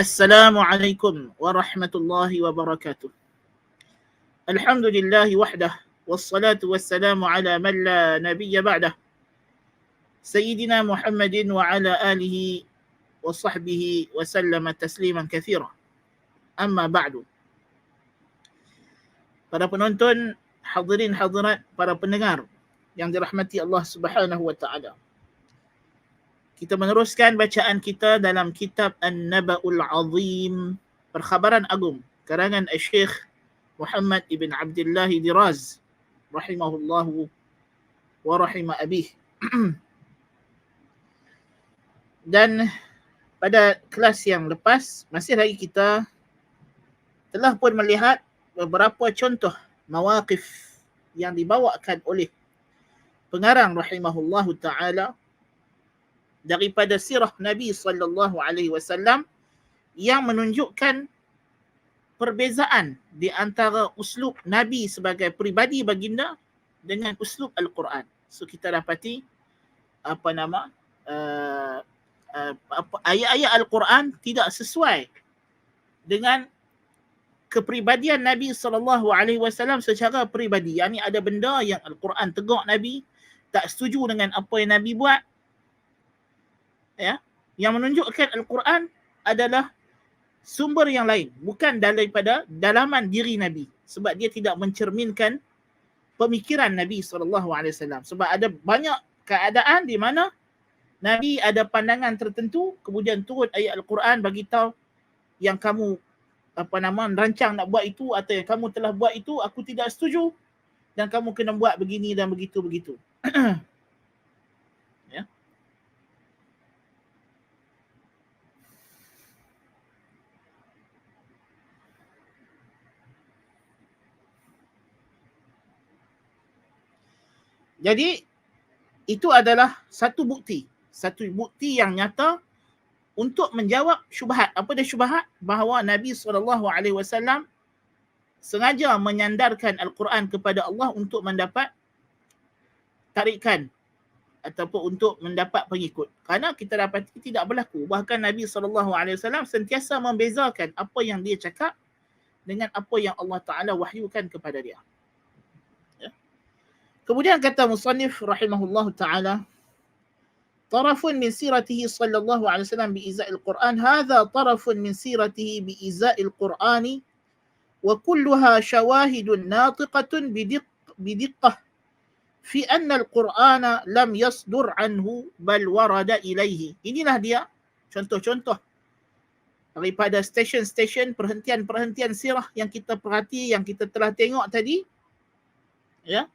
Assalamualaikum warahmatullahi wabarakatuh. Alhamdulillah wahdah wassalatu wassalamu ala man la nabiyya ba'dah. Sayyidina Muhammadin wa ala alihi wa sahbihi wa sallama tasliman katsira. Amma ba'du. Para penonton, hadirin hadirat, para pendengar yang dirahmati Allah Subhanahu wa taala. Kita meneruskan bacaan kita dalam kitab An-Naba'ul Azim, Perkhabaran Agung, karangan Syekh Muhammad ibn Abdullah Diraz rahimahullahu wa rahimah abih. Dan pada kelas yang lepas, masih lagi kita telah pun melihat beberapa contoh mawaqif yang dibawakan oleh pengarang rahimahullahu ta'ala daripada sirah Nabi sallallahu alaihi wasallam yang menunjukkan perbezaan di antara uslub Nabi sebagai peribadi baginda dengan uslub Al-Quran. So kita dapati ayat-ayat Al-Quran tidak sesuai dengan kepribadian Nabi sallallahu alaihi wasallam secara peribadi. Yang ni ada benda yang Al-Quran tegur Nabi, tak setuju dengan apa yang Nabi buat. Ya, yang menunjukkan Al-Quran adalah sumber yang lain, bukan daripada dalaman diri Nabi, sebab dia tidak mencerminkan pemikiran Nabi SAW. Sebab ada banyak keadaan di mana Nabi ada pandangan tertentu, kemudian turun ayat Al-Quran bagi tahu yang kamu rancang nak buat itu atau yang kamu telah buat itu aku tidak setuju dan kamu kena buat begini dan begitu. Ya. Jadi itu adalah satu bukti yang nyata untuk menjawab syubhat. Apa dia syubhat? Bahawa Nabi SAW sengaja menyandarkan Al-Quran kepada Allah untuk mendapat tarikan ataupun untuk mendapat pengikut. Kerana kita dapat tidak berlaku. Bahkan Nabi SAW sentiasa membezakan apa yang dia cakap dengan apa yang Allah Ta'ala wahyukan kepada dia. Kemudian kata musannif rahimahullah ta'ala, tarafun min siratihi sallallahu alaihi wasallam bi'iza'il Qur'an, hadha tarafun min siratihi bi'iza'il Qur'ani wa kulluha syawahidun natiqatun bidiqqah fi anna al-Qur'ana lam yasdur anhu bal warada ilaihi. Inilah dia contoh-contoh daripada stesen-stesen perhentian-perhentian sirah yang kita perhati, yang kita telah tengok tadi, ya,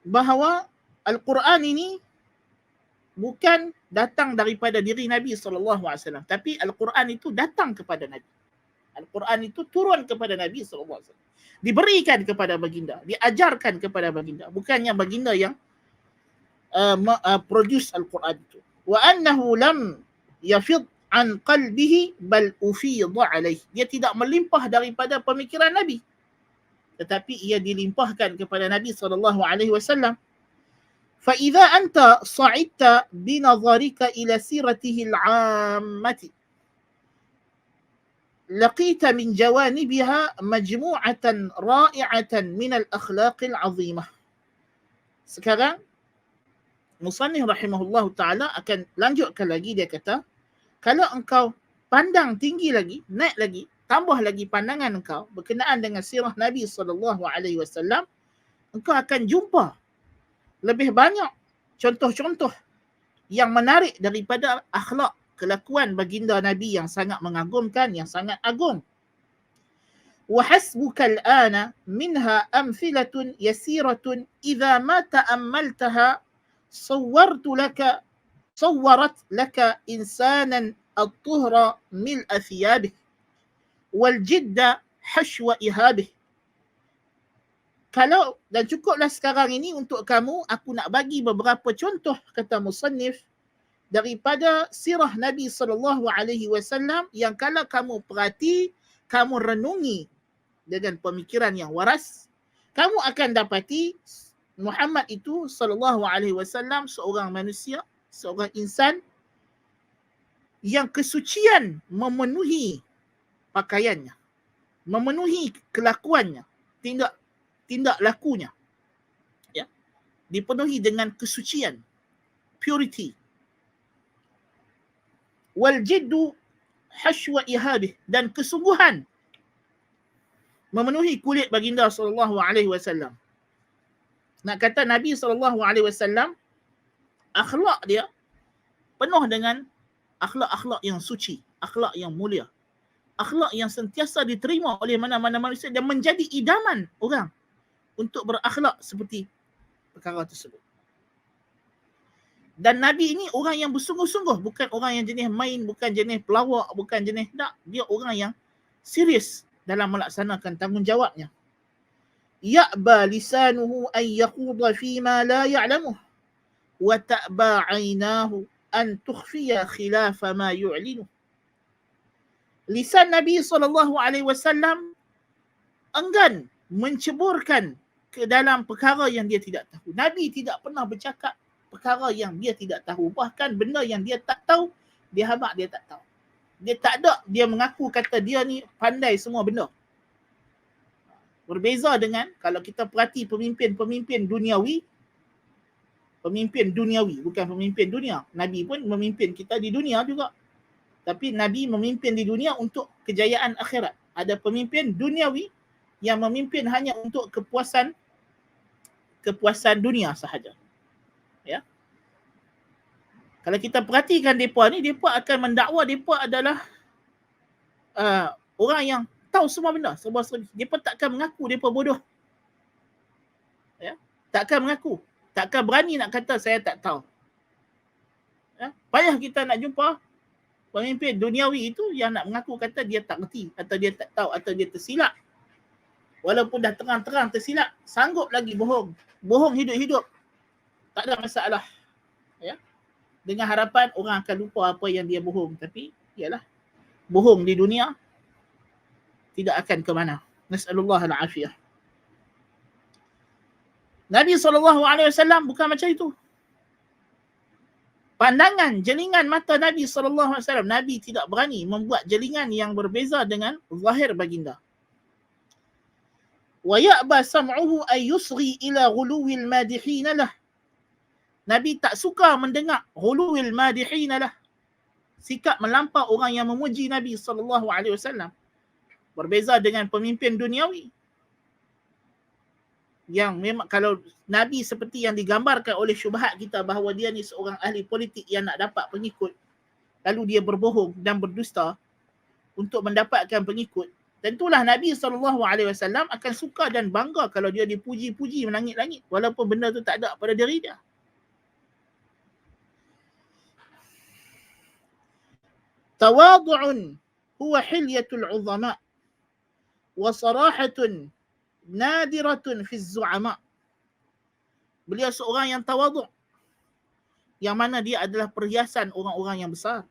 bahawa Al-Quran ini bukan datang daripada diri Nabi SAW, tapi Al-Quran itu datang kepada Nabi. Al-Quran itu turun kepada Nabi SAW. Diberikan kepada baginda, diajarkan kepada baginda. Bukannya baginda yang produce Al-Quran itu. Wa annahu lam yafid an qalbihi bal ufidha alaih. Dia tidak melimpah daripada pemikiran Nabi, tetapi ia dilimpahkan kepada Nabi SAW. فَإِذَا أَنْتَ صَعِدْتَ بِنَظَرِكَ إِلَى سِيرَتِهِ الْعَامَّةِ لَقِيتَ مِنْ جَوَانِبِهَا مَجْمُوعَةً رَائِعَةً مِنَ الْأَخْلَاقِ الْعَظِيمَةِ. Sekarang musannif rahimahullah ta'ala akan lanjutkan lagi. Dia kata, kalau engkau pandang tinggi lagi, naik lagi, tambah lagi pandangan engkau berkenaan dengan sirah Nabi SAW, engkau akan jumpa lebih banyak contoh-contoh yang menarik daripada akhlak, kelakuan baginda Nabi yang sangat mengagumkan, yang sangat agung. وَحَسْبُكَ الْآنَ مِنْهَا أَمْثِلَةٌ يَسِيرَةٌ إِذَا مَا تَأَمَّلْتَهَا صَوَّرَتْ لَكَ إِنسَانًا الطُّهْرَ مِلْءَ ثِيَابِهِ وَالْجِدَّ حَشْوَ إِهَابِهِ. Kalau dan cukuplah sekarang ini untuk kamu, aku nak bagi beberapa contoh, kata musannif, daripada sirah Nabi SAW yang kalau kamu perhati, kamu renungi dengan pemikiran yang waras, kamu akan dapati Muhammad itu SAW seorang manusia, seorang insan yang kesucian memenuhi pakaiannya, memenuhi kelakuannya, tindak lakunya, ya, dipenuhi dengan kesucian, purity. Wal jiddu hashwa ihabih, dan kesungguhan memenuhi kulit baginda sallallahu alaihi wasallam. Nak kata Nabi sallallahu alaihi wasallam, akhlak dia penuh dengan akhlak-akhlak yang suci, akhlak yang mulia, akhlak yang sentiasa diterima oleh mana-mana manusia dan menjadi idaman orang untuk berakhlak seperti perkara tersebut. Dan Nabi ini orang yang bersungguh-sungguh, bukan orang yang jenis main, bukan jenis pelawak, bukan jenis tak. Dia orang yang serius dalam melaksanakan tanggungjawabnya. Ya'ba lisanuhu an yaquda fima la ya'lamuh wa ta'ba 'aynahu an tukhfiya khilafa ma yu'linuh. Lisan Nabi SAW enggan menceburkan ke dalam perkara yang dia tidak tahu. Nabi tidak pernah bercakap perkara yang dia tidak tahu. Bahkan benda yang dia tak tahu, dia habaq dia tak tahu. Dia tak ada, dia mengaku kata dia ni pandai semua benda. Berbeza dengan kalau kita perhati pemimpin-pemimpin duniawi, bukan pemimpin dunia. Nabi pun memimpin kita di dunia juga. Tapi Nabi memimpin di dunia untuk kejayaan akhirat. Ada pemimpin duniawi yang memimpin hanya untuk kepuasan dunia sahaja. Ya. Kalau kita perhatikan mereka ni, mereka akan mendakwa mereka adalah orang yang tahu semua benda, serba-serbi. Mereka takkan mengaku mereka bodoh. Ya. Takkan mengaku. Takkan berani nak kata saya tak tahu. Ya. Payah kita nak jumpa pemimpin duniawi itu yang nak mengaku kata dia tak reti, atau dia tak tahu, atau dia tersilap. Walaupun dah terang-terang tersilap, sanggup lagi bohong. Bohong hidup-hidup. Tak ada masalah. Ya. Dengan harapan orang akan lupa apa yang dia bohong. Tapi, ialah, bohong di dunia tidak akan ke mana. Nas'alullah al-afiyah. Nabi SAW bukan macam itu. Pandangan, jelingan mata Nabi SAW, Nabi tidak berani membuat jelingan yang berbeza dengan zahir baginda. Wa ya'ba sam'uhu ay yusghi ila ghuluwil madihin lah. Nabi tak suka mendengar ghuluwil madihin lah. Sikap melampau orang yang memuji Nabi SAW. Berbeza dengan pemimpin duniawi. Yang memang kalau Nabi seperti yang digambarkan oleh syubhat kita bahawa dia ni seorang ahli politik yang nak dapat pengikut, lalu dia berbohong dan berdusta untuk mendapatkan pengikut, tentulah Nabi SAW akan suka dan bangga kalau dia dipuji-puji melangit-langit walaupun benda tu tak ada pada diri dia. Tawadhu'un huwa hilyatul 'uzama wa sarahatun nadiratun fi zu'ama. Beliau seorang yang tawadhu', yang mana dia adalah perhiasan orang-orang yang besar,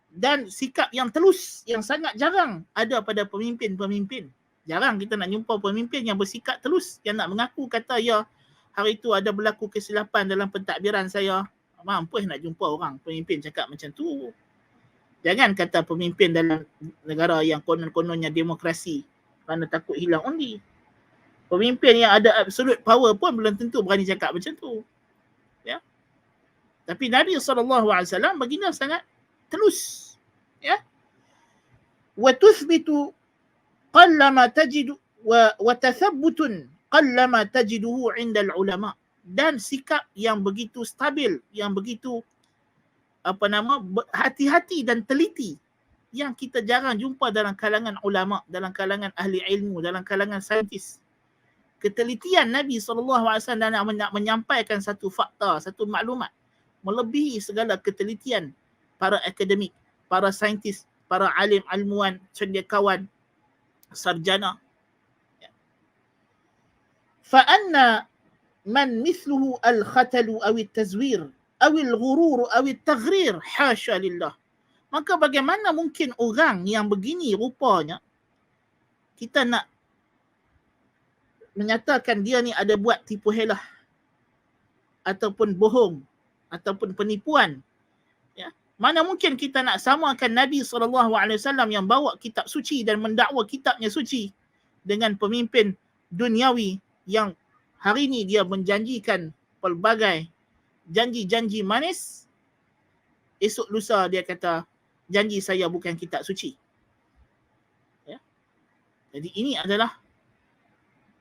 dan sikap yang telus yang sangat jarang ada pada pemimpin-pemimpin. Jarang kita nak jumpa pemimpin yang bersikap telus, yang nak mengaku kata ya hari itu ada berlaku kesilapan dalam pentadbiran saya. Mampus nak jumpa orang pemimpin cakap macam tu. Jangan kata pemimpin dalam negara yang konon-kononnya demokrasi kerana takut hilang undi. Pemimpin yang ada absolute power pun belum tentu berani cakap macam tu. Ya. Tapi Nabi SAW baginda sangat telus. Ya. Wa tuthbitu qallama tajidu wa tathabbutun qallama tajiduhu 'inda al-ulama. Dan sikap yang begitu stabil, yang begitu hati-hati dan teliti yang kita jarang jumpa dalam kalangan ulama, dalam kalangan ahli ilmu, dalam kalangan saintis. Ketelitian Nabi SAW dan nak menyampaikan satu fakta, satu maklumat melebihi segala ketelitian para akademik, para saintis, para alim, ilmuwan, cendekiawan, sarjana. Fa'anna man mithluhu al-khatalu aw at-tazwir aw al-ghurur aw at-taghrir, hasya lillah. Maka bagaimana mungkin orang yang begini rupanya kita nak menyatakan dia ni ada buat tipu helah ataupun bohong ataupun penipuan, ya, Mana mungkin kita nak samakan Nabi SAW yang bawa kitab suci dan mendakwa kitabnya suci dengan pemimpin duniawi yang hari ini dia menjanjikan pelbagai janji-janji manis, esok lusa dia kata janji saya bukan kitab suci. Ya. Jadi ini adalah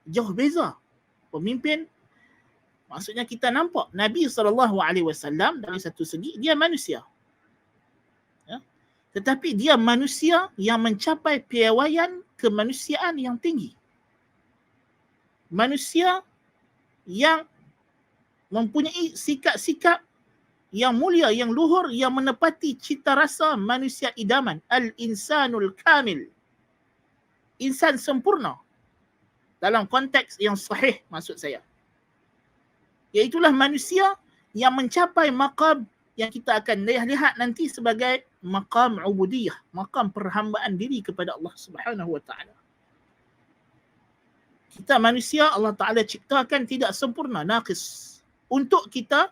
jauh beza pemimpin. Maksudnya kita nampak Nabi SAW dari satu segi dia manusia. Ya. Tetapi dia manusia yang mencapai piawaian kemanusiaan yang tinggi. Manusia yang mempunyai sikap-sikap yang mulia, yang luhur, yang menepati cita rasa manusia idaman. Al-insanul kamil. Insan sempurna. Dalam konteks yang sahih maksud saya. Iaitulah manusia yang mencapai maqam yang kita akan lihat nanti sebagai maqam ubudiyah, maqam perhambaan diri kepada Allah Subhanahu wa taala. Kita manusia Allah Taala ciptakan tidak sempurna, naqis. Untuk kita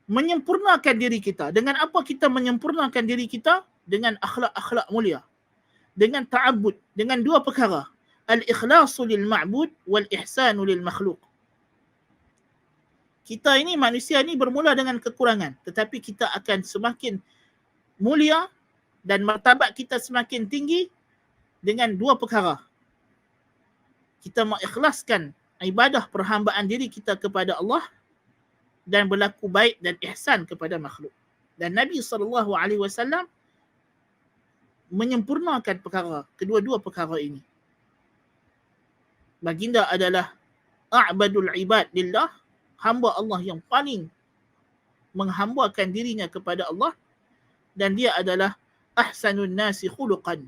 menyempurnakan diri kita. Dengan apa kita menyempurnakan diri kita? Dengan akhlak-akhlak mulia. Dengan ta'abbud, dengan dua perkara. Al-ikhlasu lil ma'bud wal ihsanu lil makhluk. Kita ini manusia ini bermula dengan kekurangan, tetapi kita akan semakin mulia dan martabat kita semakin tinggi dengan dua perkara. Kita mengikhlaskan ibadah perhambaan diri kita kepada Allah dan berlaku baik dan ihsan kepada makhluk. Dan Nabi SAW menyempurnakan perkara, kedua-dua perkara ini. Baginda adalah a'badul ibad lillah, hamba Allah yang paling menghambakan dirinya kepada Allah, dan dia adalah ahsanun nasi khuluqan,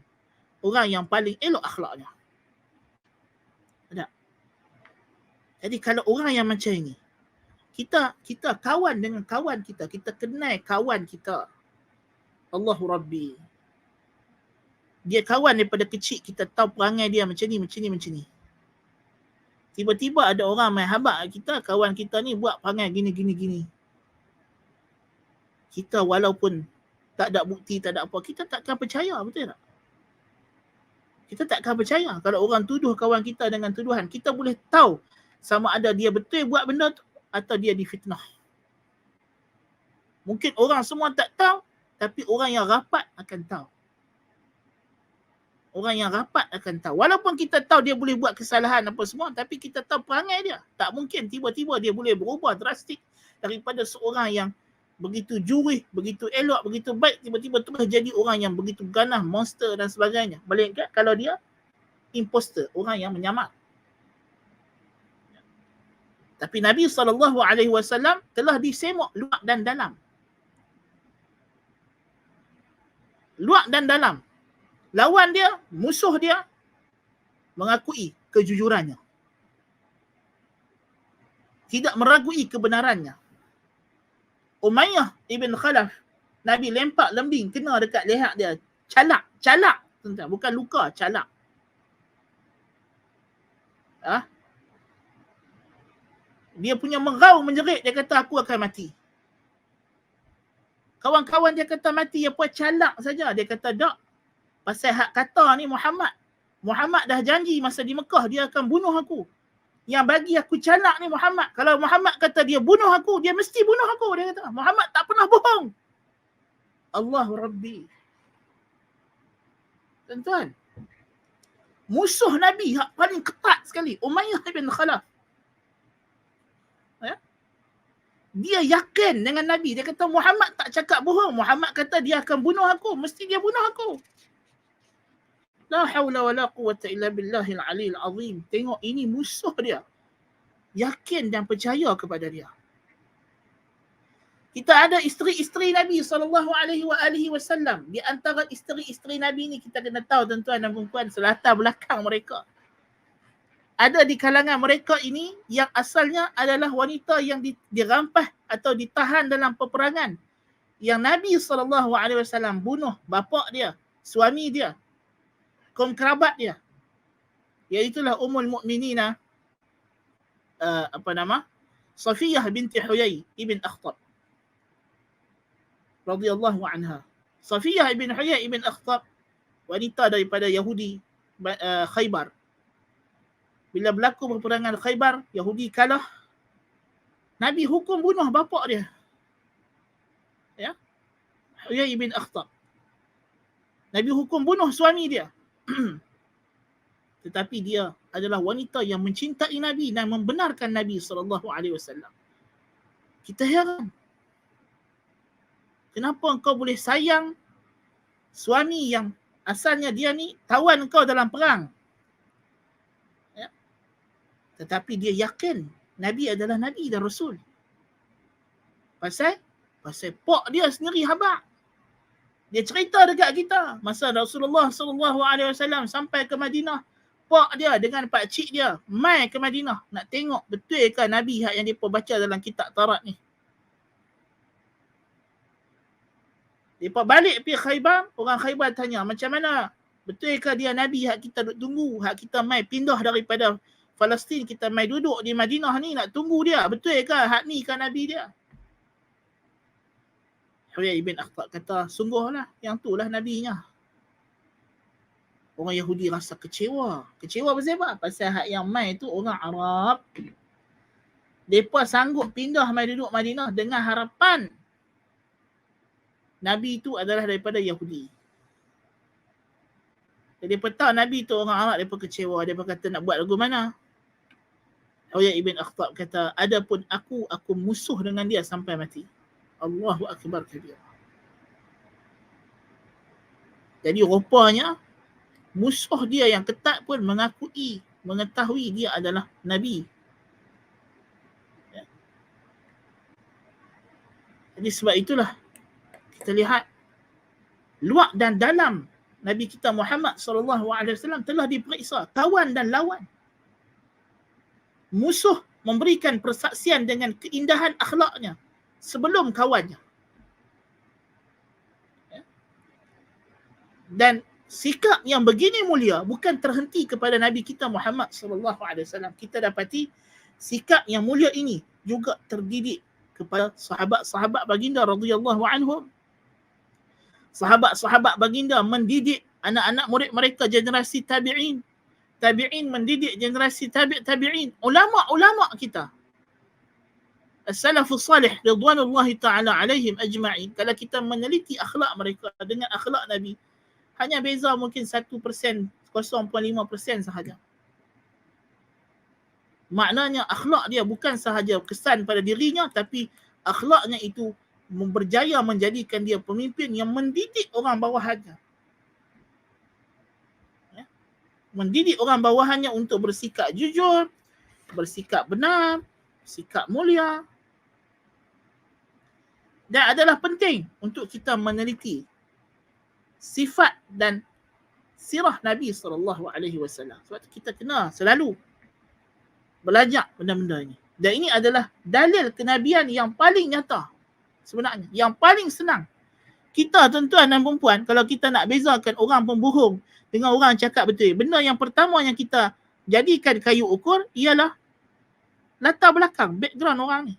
orang yang paling elok akhlaknya. Ada. Jadi kalau orang yang macam ini, kita kawan dengan kawan kita kenal kawan kita. Allahu Rabbi. Dia kawan daripada kecil, kita tahu perangai dia macam ni. Tiba-tiba ada orang main habaq kita, kawan kita ni buat perangai gini. Kita walaupun tak ada bukti, tak ada apa, kita takkan percaya, betul tak? Kita takkan percaya. Kalau orang tuduh kawan kita dengan tuduhan, kita boleh tahu sama ada dia betul buat benda tu atau dia difitnah. Mungkin orang semua tak tahu, tapi orang yang rapat akan tahu. Orang yang rapat akan tahu. Walaupun kita tahu dia boleh buat kesalahan apa semua, tapi kita tahu perangai dia. Tak mungkin tiba-tiba dia boleh berubah drastik daripada seorang yang begitu jurih, begitu elok, begitu baik, tiba-tiba terus jadi orang yang begitu ganas, monster dan sebagainya. Melainkan kalau dia imposter, orang yang menyamar. Tapi Nabi SAW telah disemak luar dan dalam. Luar dan dalam. Lawan dia, musuh dia mengakui kejujurannya. Tidak meragui kebenarannya. Umayyah ibn Khalaf, Nabi lempak lembing kena dekat leher dia. Calak. Bukan luka, calak. Dia punya merau menjerit, dia kata aku akan mati. Kawan-kawan dia kata mati, dia buat calak saja. Dia kata tak. Pasal hak kata ni Muhammad dah janji masa di Mekah dia akan bunuh aku. Yang bagi aku calak ni Muhammad. Kalau Muhammad kata dia bunuh aku, dia mesti bunuh aku. Dia kata Muhammad tak pernah bohong. Allahu Rabbi. Tuan-tuan, musuh Nabi yang paling ketat sekali, Umayyah ibn Khalaf. Ya? Dia yakin dengan Nabi. Dia kata Muhammad tak cakap bohong. Muhammad kata dia akan bunuh aku. Mesti dia bunuh aku. La hawla wa la quwwata illa billahil aliyil azim. Tengok ini musuh dia. Yakin dan percaya kepada dia. Kita ada isteri-isteri Nabi SAW. Di antara isteri-isteri Nabi ni kita kena tahu tuan-tuan dan puan-puan selatar belakang mereka. Ada di kalangan mereka ini yang asalnya adalah wanita yang dirampas atau ditahan dalam peperangan. Yang Nabi SAW bunuh bapa dia, suami dia, kaum kerabat dia. Iaitulah Ummul Mukminina Safiyah binti Huyai ibn Akhtab. radhiyallahu anha. Safiyah ibn Huyai ibn Akhtab, wanita daripada Yahudi Khaybar. Bila berlaku peperangan Khaybar, Yahudi kalah. Nabi hukum bunuh bapa dia. Ya. Huyai ibn Akhtab. Nabi hukum bunuh suami dia. Tetapi dia adalah wanita yang mencintai Nabi dan membenarkan Nabi SAW. Kita heran. Kenapa engkau boleh sayang suami yang asalnya dia ni tawan engkau dalam perang? Ya. Tetapi dia yakin Nabi adalah Nabi dan Rasul. Pasal pak dia sendiri habaq. Dia cerita dekat kita masa Rasulullah SAW sampai ke Madinah, pak dia dengan pak cik dia mai ke Madinah nak tengok betul ke Nabi yang depa baca dalam kitab Taurat ni. Depa balik pergi Khaybar, orang Khaybar tanya, macam mana? Betul ke dia Nabi hak kita duk tunggu, hak kita mai pindah daripada Palestin, kita mai duduk di Madinah ni nak tunggu dia. Betul ke hak ni kan Nabi dia? Huyai ibn Akhtab kata, sungguhlah yang tu lah Nabinya. Orang Yahudi rasa kecewa. Kecewa pasal apa? Pasal hak yang mai tu orang Arab. Mereka sanggup pindah mai duduk Madinah dengan harapan Nabi tu adalah daripada Yahudi. Jadi mereka tahu Nabi tu orang Arab, mereka kecewa. Mereka kata nak buat lagu mana? Huyai ibn Akhtab kata, adapun aku musuh dengan dia sampai mati. Allahu Akbar kabir. Jadi rupanya musuh dia yang ketat pun mengetahui dia adalah Nabi. Ya. Jadi sebab itulah kita lihat luar dan dalam Nabi kita Muhammad SAW telah diperiksa kawan dan lawan. Musuh memberikan persaksian dengan keindahan akhlaknya sebelum kawannya. Ya. Dan sikap yang begini mulia bukan terhenti kepada Nabi kita Muhammad SAW. Kita dapati sikap yang mulia ini juga terdidik kepada sahabat-sahabat baginda radhiyallahu anhum. Sahabat-sahabat baginda mendidik anak-anak murid mereka generasi tabi'in. Tabi'in mendidik generasi tabi'in. Ulama-ulama kita. As-salafus salih ridwanullahi ta'ala alaihim ajma'in. Kalau kita meneliti akhlak mereka dengan akhlak Nabi, hanya beza mungkin 1%, 0.5% sahaja. Maknanya akhlak dia bukan sahaja kesan pada dirinya, tapi akhlaknya itu berjaya menjadikan dia pemimpin yang mendidik orang bawahannya. Ya. Mendidik orang bawahannya untuk bersikap jujur, bersikap benar, sikap mulia. Dan adalah penting untuk kita meneliti sifat dan sirah Nabi SAW. Sebab itu kita kena selalu belajar benda-benda ini. Dan ini adalah dalil kenabian yang paling nyata sebenarnya. Yang paling senang. Kita tuan-tuan dan perempuan, kalau kita nak bezakan orang pembohong dengan orang cakap betul, benda yang pertama yang kita jadikan kayu ukur ialah latar belakang, background orang ni.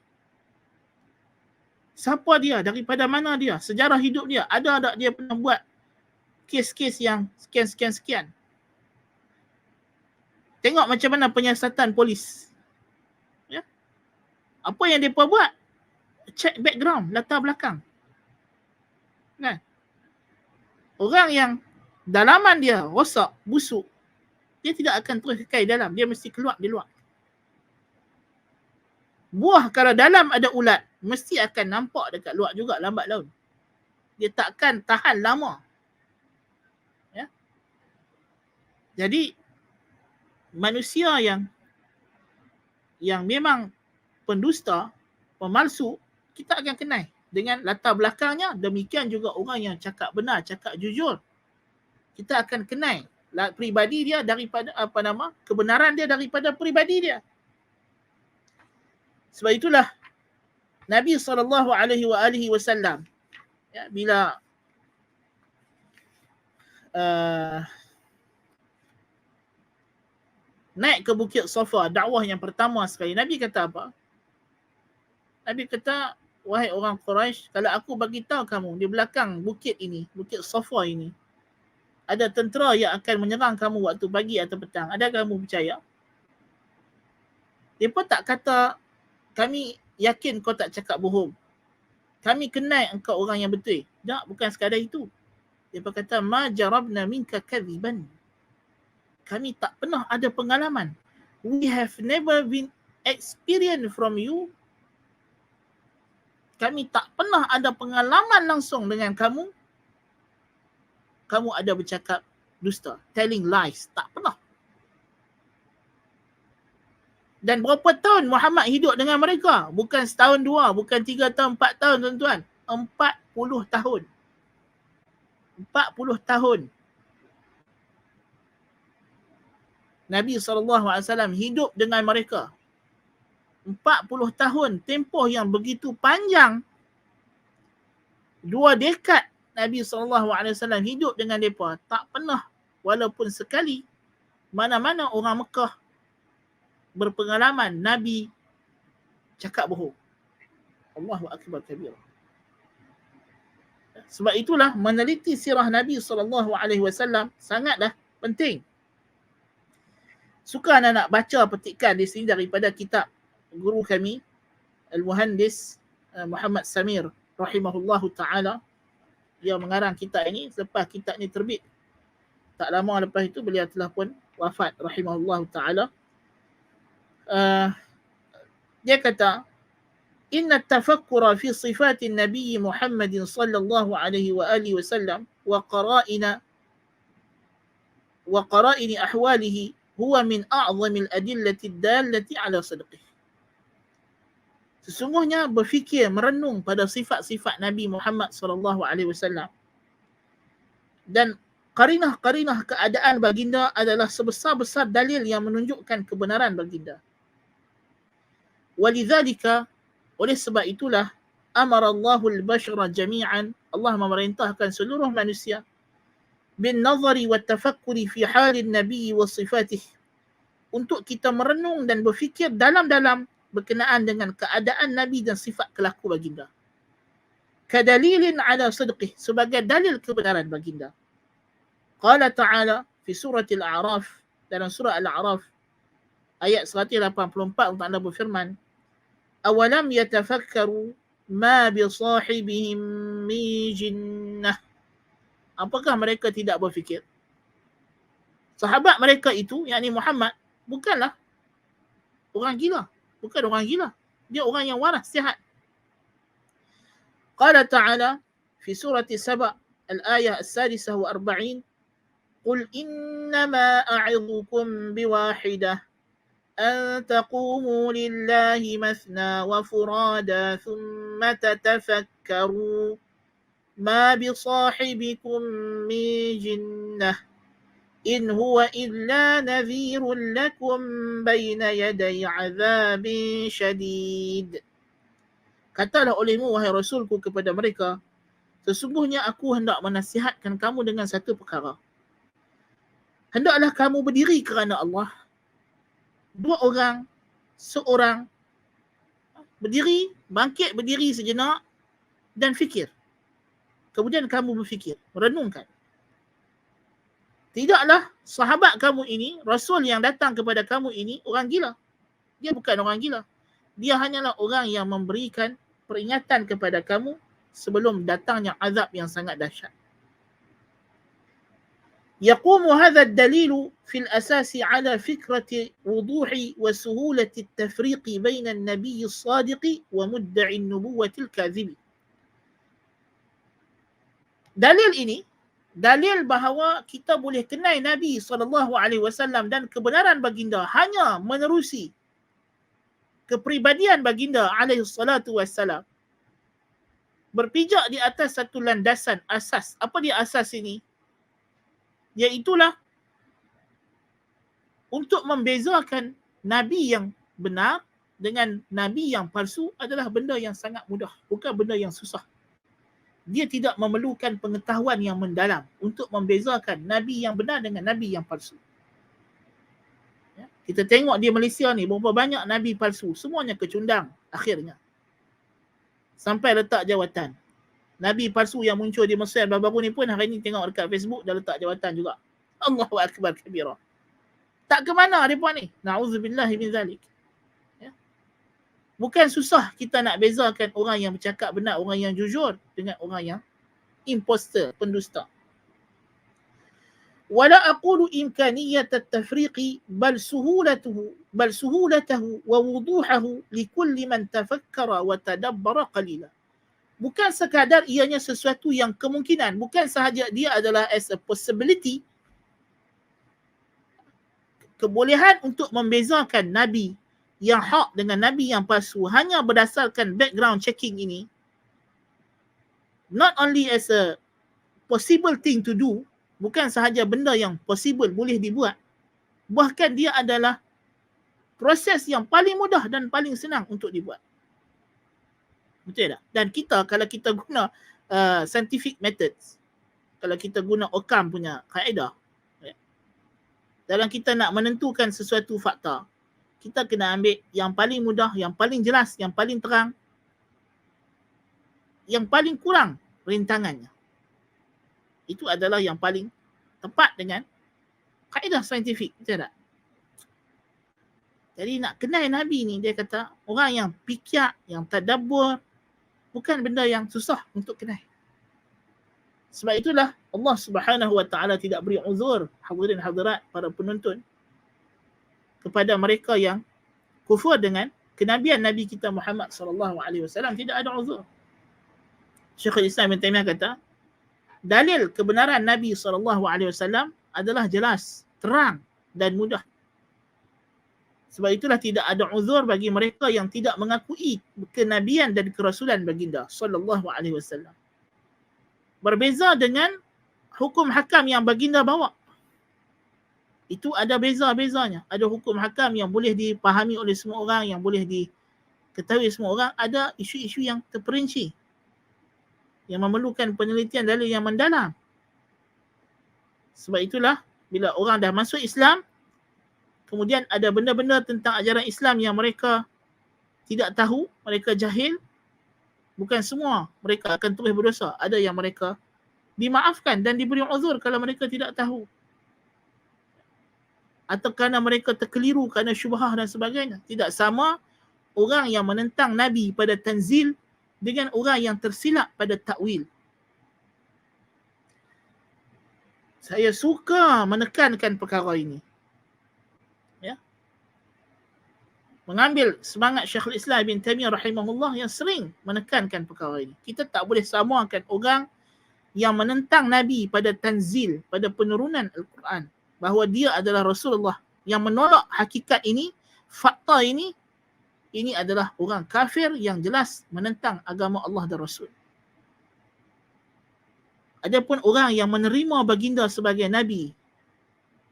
Siapa dia? Daripada mana dia? Sejarah hidup dia. Ada tak dia pernah buat kes-kes yang sekian. Tengok macam mana penyiasatan polis. Ya? Apa yang mereka buat? Check background, latar belakang. Kan? Orang yang dalaman dia rosak, busuk, dia tidak akan terus kekal dalam. Dia mesti keluar di luar. Buah kalau dalam ada ulat, mesti akan nampak dekat luar juga lambat laun. Dia takkan tahan lama. Ya? Jadi manusia yang memang pendusta, pemalsu, kita akan kenal dengan latar belakangnya. Demikian juga orang yang cakap benar, cakap jujur. Kita akan kenal pribadi dia daripada kebenaran dia daripada pribadi dia. Sebab itulah Nabi SAW ya, bila naik ke Bukit Safa, dakwah yang pertama sekali, Nabi kata apa? Nabi kata, wahai orang Quraisy, kalau aku bagi tahu kamu di belakang bukit ini, bukit Safa ini, ada tentera yang akan menyerang kamu waktu pagi atau petang, adakah kamu percaya? Dia pun tak kata, kami yakin kau tak cakap bohong. Kami kenal engkau orang yang betul. Tak, bukan sekadar itu. Dia pun kata, ma jarabna minka kadhiban. Kami tak pernah ada pengalaman. We have never been experienced from you. Kami tak pernah ada pengalaman langsung dengan kamu. Kamu ada bercakap dusta, telling lies. Tak pernah. Dan berapa tahun Muhammad hidup dengan mereka? Bukan setahun dua, bukan 3 tahun, 4 tahun tuan-tuan. 40 tahun. 40 tahun. Nabi SAW hidup dengan mereka. 40 tahun, tempoh yang begitu panjang. 2 dekad Nabi SAW hidup dengan mereka. Tak pernah, walaupun sekali, mana-mana orang Mekah berpengalaman Nabi cakap bohong. Allahu Akbar kabir. Sebab itulah meneliti sirah Nabi SAW sangatlah penting. Suka anak-anak baca petikan di sini daripada kitab guru kami Al-Muhandis Muhammad Samir rahimahullahu ta'ala. Dia mengarang kitab ini selepas kitab ini terbit. Tak lama lepas itu beliau telah pun wafat rahimahullahu ta'ala. Dia kata, inna tafakkura fi sifatin Nabi Muhammadin sallallahu alaihi wa alihi wasallam wa qara'ini ahwalihi huwa min a'zamil adillati dallati ala sidqih. Sesungguhnya berfikir, merenung pada sifat-sifat Nabi Muhammad sallallahu alaihi wasallam dan qarinah-qarinah keadaan baginda adalah sebesar-besar dalil yang menunjukkan kebenaran baginda. Walidzalika, oleh sebab itulah, amara Allahul bashara jami'an, Allah memerintahkan seluruh manusia bin nazari wa tafakkuri fi halin nabi wa sifatih, untuk kita merenung dan berfikir dalam-dalam berkenaan dengan keadaan Nabi dan sifat kelaku baginda. Kadalilin ala sidqih, sebagai dalil kebenaran baginda. Qala ta'ala fi surah Al-A'raf, dalam surah Al-A'raf ayat 184 Allah Ta'ala berfirman, awalam yatafakkaru ma bi sahibihim min jinnah. Apakah mereka tidak berfikir? Sahabat mereka itu, yakni Muhammad, bukanlah orang gila. Bukan orang gila. Dia orang yang waras, sihat. Qala ta'ala fi surati Saba al-ayah as-sadisah wa arba'in, qul innama a'idhukum biwahidah أن تقوموا لله مثنى وفرادا ثم تتفكروا ما بصاحبكم من جنة إن هو إلا نذير لكم بين يدي عذاب شديد. Katalah olehmu, wahai Rasulku, kepada mereka, sesungguhnya aku hendak menasihatkan kamu dengan satu perkara. Hendaklah kamu berdiri kerana Allah. 2 orang, seorang, berdiri, bangkit berdiri sejenak dan fikir. Kemudian kamu berfikir, merenungkan. Tidaklah sahabat kamu ini, Rasul yang datang kepada kamu ini, orang gila. Dia bukan orang gila. Dia hanyalah orang yang memberikan peringatan kepada kamu sebelum datangnya azab yang sangat dahsyat. يقوم هذا الدليل في الأساس على فكرة وضوح وسهولة التفريق بين النبي الصادق ومدعي النبوة الكاذب. Dalil ini, dalil bahawa kita boleh kenal Nabi SAW dan kebenaran baginda hanya menerusi kepribadian baginda SAW. Berpijak di atas satu landasan asas. Apa dia asas ini? Iaitulah untuk membezakan Nabi yang benar dengan Nabi yang palsu adalah benda yang sangat mudah, bukan benda yang susah. Dia tidak memerlukan pengetahuan yang mendalam untuk membezakan Nabi yang benar dengan Nabi yang palsu. Ya, kita tengok di Malaysia ni berapa banyak Nabi palsu, semuanya kecundang akhirnya. sampai letak jawatan. Nabi palsu yang muncul di Mesir baru-baru ni pun hari ni tengok dekat Facebook dah letak jawatan juga. Allahu akbar kabira. Tak ke mana mereka ni? Na'udzubillahi min zalik. Ya. Bukan susah kita nak bezakan orang yang bercakap benar, orang yang jujur dengan orang yang imposter, pendusta. Wala aqulu imkaniyat at-tafriqi bal suhulatahu wa wuduhahu likulli man tafakkara wa tadabbara qalila. Bukan sekadar ianya sesuatu yang kemungkinan, bukan sahaja dia adalah as a possibility. Kebolehan untuk membezakan Nabi yang hak dengan Nabi yang palsu hanya berdasarkan background checking ini, not only as a possible thing to do, bukan sahaja benda yang possible boleh dibuat, bahkan dia adalah proses yang paling mudah dan paling senang untuk dibuat. Betul tak? Dan kita kalau kita guna scientific methods, kalau kita guna Occam punya kaedah, dalam kita nak menentukan sesuatu fakta, kita kena ambil yang paling mudah, yang paling jelas, yang paling terang, yang paling kurang rintangannya. Itu adalah yang paling tepat dengan kaedah saintifik, betul tak? Jadi nak kenal Nabi ni, dia kata orang yang fikir, yang tadabbur, bukan benda yang susah untuk kenal. Sebab itulah Allah Subhanahu wa taala tidak beri uzur, hadirin hadirat para penonton, kepada mereka yang kufur dengan kenabian Nabi kita Muhammad sallallahu alaihi wasallam, tidak ada uzur. Syekhul Islam Ibn Taimiyah kata, dalil kebenaran Nabi sallallahu alaihi wasallam adalah jelas, terang dan mudah. Sebab itulah tidak ada uzur bagi mereka yang tidak mengakui kenabian dan kerasulan baginda sallallahu alaihi wasallam. Berbeza dengan hukum hakam yang baginda bawa. Itu ada beza-bezanya. Ada hukum hakam yang boleh dipahami oleh semua orang, yang boleh diketahui semua orang. Ada isu-isu yang terperinci, yang memerlukan penelitian dalil yang mendalam. Sebab itulah bila orang dah masuk Islam, kemudian ada benda-benda tentang ajaran Islam yang mereka tidak tahu, mereka jahil, bukan semua mereka akan terus berdosa. Ada yang mereka dimaafkan dan diberi uzur kalau mereka tidak tahu. Atau kerana mereka terkeliru kerana syubhah dan sebagainya. Tidak sama orang yang menentang Nabi pada tanzil dengan orang yang tersilap pada takwil. Saya suka menekankan perkara ini. Ya. Mengambil semangat Syekhul Islam Ibn Taimiyah rahimahullah yang sering menekankan perkara ini. Kita tak boleh samakan orang yang menentang Nabi pada tanzil, pada penurunan Al-Quran, bahawa dia adalah Rasulullah, yang menolak hakikat ini, fakta ini adalah orang kafir yang jelas menentang agama Allah dan Rasul. Adapun orang yang menerima baginda sebagai Nabi,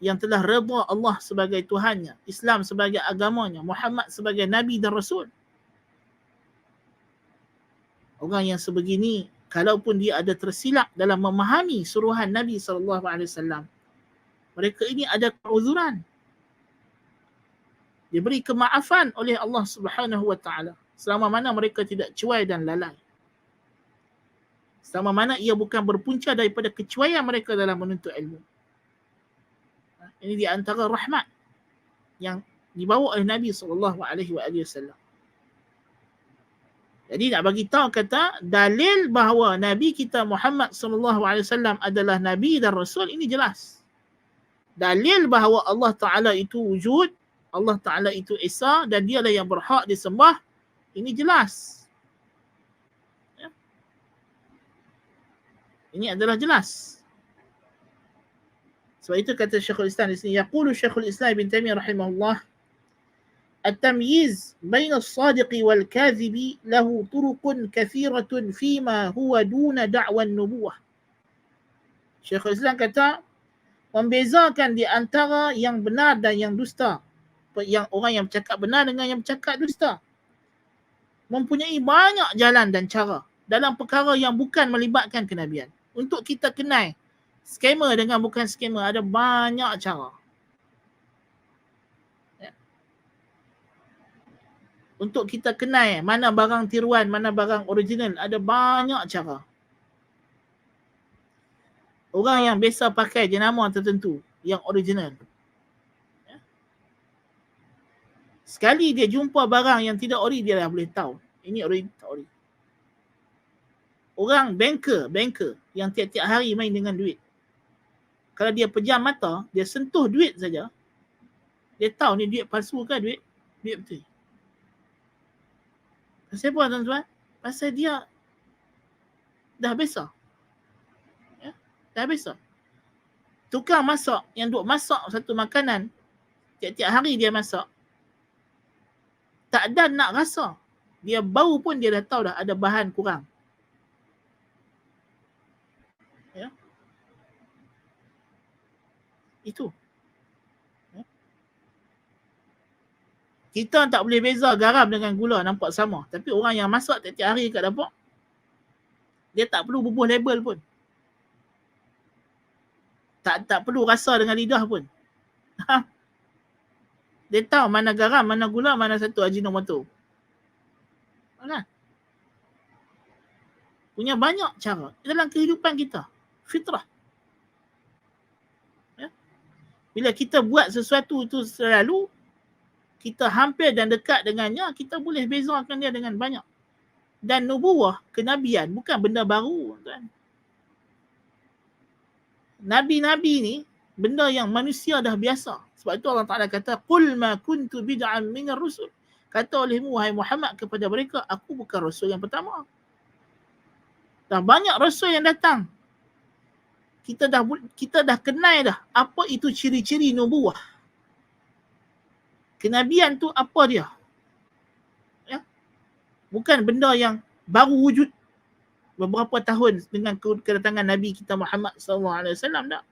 yang telah redha Allah sebagai Tuhannya, Islam sebagai agamanya, Muhammad sebagai Nabi dan Rasul, orang yang sebegini, kalaupun dia ada tersilap dalam memahami suruhan Nabi SAW, mereka ini ada keuzuran. Diberi kemaafan oleh Allah Subhanahu wa taala selama mana mereka tidak cuai dan lalai. Selama mana ia bukan berpunca daripada kecuaian mereka dalam menuntut ilmu. Ini di antara rahmat yang dibawa oleh Nabi SAW. Jadi nak bagi tahu kata dalil bahawa Nabi kita Muhammad SAW adalah Nabi dan Rasul, ini jelas. Dalil bahawa Allah Ta'ala itu wujud, Allah Ta'ala itu Esa dan dialah yang berhak disembah, ini jelas. Ya. Ini adalah jelas. Sebab itu kata Syekhul Islam di sini, yaqulu Syekhul Islam Ibn Taimiyah rahimahullah, التمييز بين الصادق والكاذب له طرق كثيرة فيما هو دون دعوى النبوة. Syekhul Islam kata, membezakan di antara yang benar dan yang dusta, yang orang yang bercakap benar dengan yang bercakap dusta, mempunyai banyak jalan dan cara dalam perkara yang bukan melibatkan kenabian. Untuk kita kenal skema dengan bukan skema, ada banyak cara. untuk kita kenal mana barang tiruan, mana barang original. Ada banyak cara. Orang yang biasa pakai jenama tertentu yang original, sekali dia jumpa barang yang tidak ori, dia dah boleh tahu ini ori tak ori. Orang banker yang tiap-tiap hari main dengan duit, kalau dia pejam mata, dia sentuh duit saja, dia tahu ni duit palsu ke duit betul. Pasal apa tuan-tuan? Pasal dia dah biasa. Dah biasa. Tukang masak yang duk masak satu makanan, tiap-tiap hari dia masak, tak ada nak rasa. Dia bau pun dia dah tahu dah ada bahan kurang. Ya. Itu. Ya. Kita tak boleh beza garam dengan gula, nampak sama. Tapi orang yang masak tiap-tiap hari kat dapur, dia tak perlu bubuh label pun. Tak perlu rasa dengan lidah pun. Dia tahu mana garam, mana gula, mana satu ajinomoto. Kan? Punya banyak cara dalam kehidupan kita. Fitrah. Ya? Bila kita buat sesuatu itu selalu, kita hampir dan dekat dengannya, kita boleh bezakan dia dengan banyak. Dan nubuwah, kenabian, bukan benda baru. Kan? Nabi-nabi ni, benda yang manusia dah biasa. Sebab itu Allah Ta'ala kata, Qul ma kuntu bid'an minar rusul. Kata olehmu, wahai Muhammad, kepada mereka, aku bukan rasul yang pertama. Dah banyak rasul yang datang. Kita dah kenal dah apa itu ciri-ciri nubuwah. Kenabian tu apa dia? Ya? Bukan benda yang baru wujud beberapa tahun dengan kedatangan Nabi kita Muhammad SAW, tak?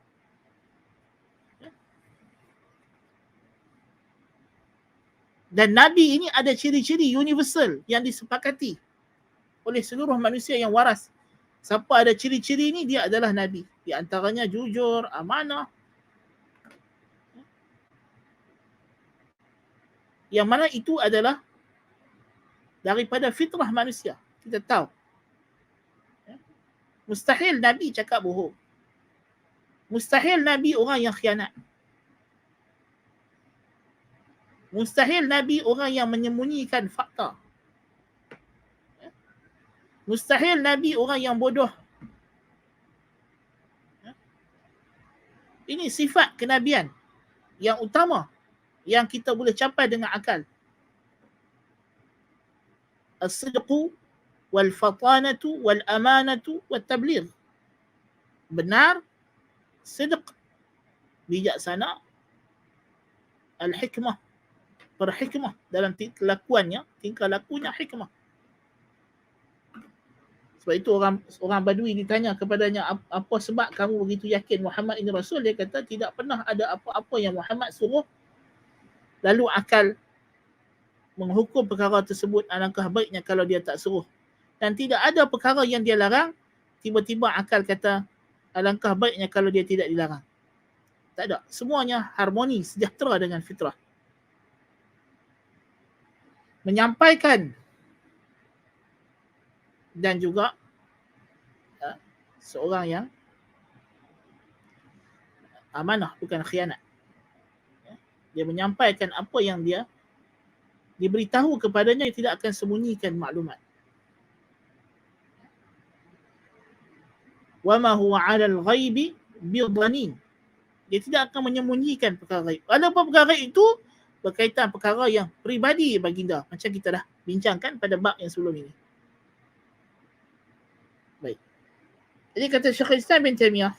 Dan Nabi ini ada ciri-ciri universal yang disepakati oleh seluruh manusia yang waras. Siapa ada ciri-ciri ini, dia adalah Nabi. Di antaranya jujur, amanah. Yang mana itu adalah daripada fitrah manusia. Kita tahu. Mustahil Nabi cakap bohong. Mustahil Nabi orang yang khianat. Mustahil Nabi orang yang menyembunyikan fakta. Mustahil Nabi orang yang bodoh. Ini sifat kenabian yang utama yang kita boleh capai dengan akal. As-sidqu wal-fatanatu wal-amanatu wat-tabligh. Benar, sidq, bijaksana, al-hikmah, berhikmah dalam tingkah lakunya hikmah. Sebab itu orang Badui ditanya kepadanya, apa sebab kamu begitu yakin Muhammad ini Rasul? Dia kata tidak pernah ada apa-apa yang Muhammad suruh lalu akal menghukum perkara tersebut, alangkah baiknya kalau dia tak suruh. Dan tidak ada perkara yang dia larang, tiba-tiba akal kata alangkah baiknya kalau dia tidak dilarang. Tak ada. Semuanya harmoni, sejahtera dengan fitrah. Menyampaikan dan juga seorang yang amanah, bukan khianat. Dia menyampaikan apa yang dia diberitahu kepadanya, dia tidak akan sembunyikan maklumat. Wa ma huwa 'alal ghaibi bidhanin. Dia tidak akan menyembunyikan perkara gaib. Walaupun perkara itu berkaitan perkara yang peribadi baginda, macam kita dah bincangkan pada bab yang sebelum ini. Baik. Jadi kata Syekh Islam bin Taimiyah,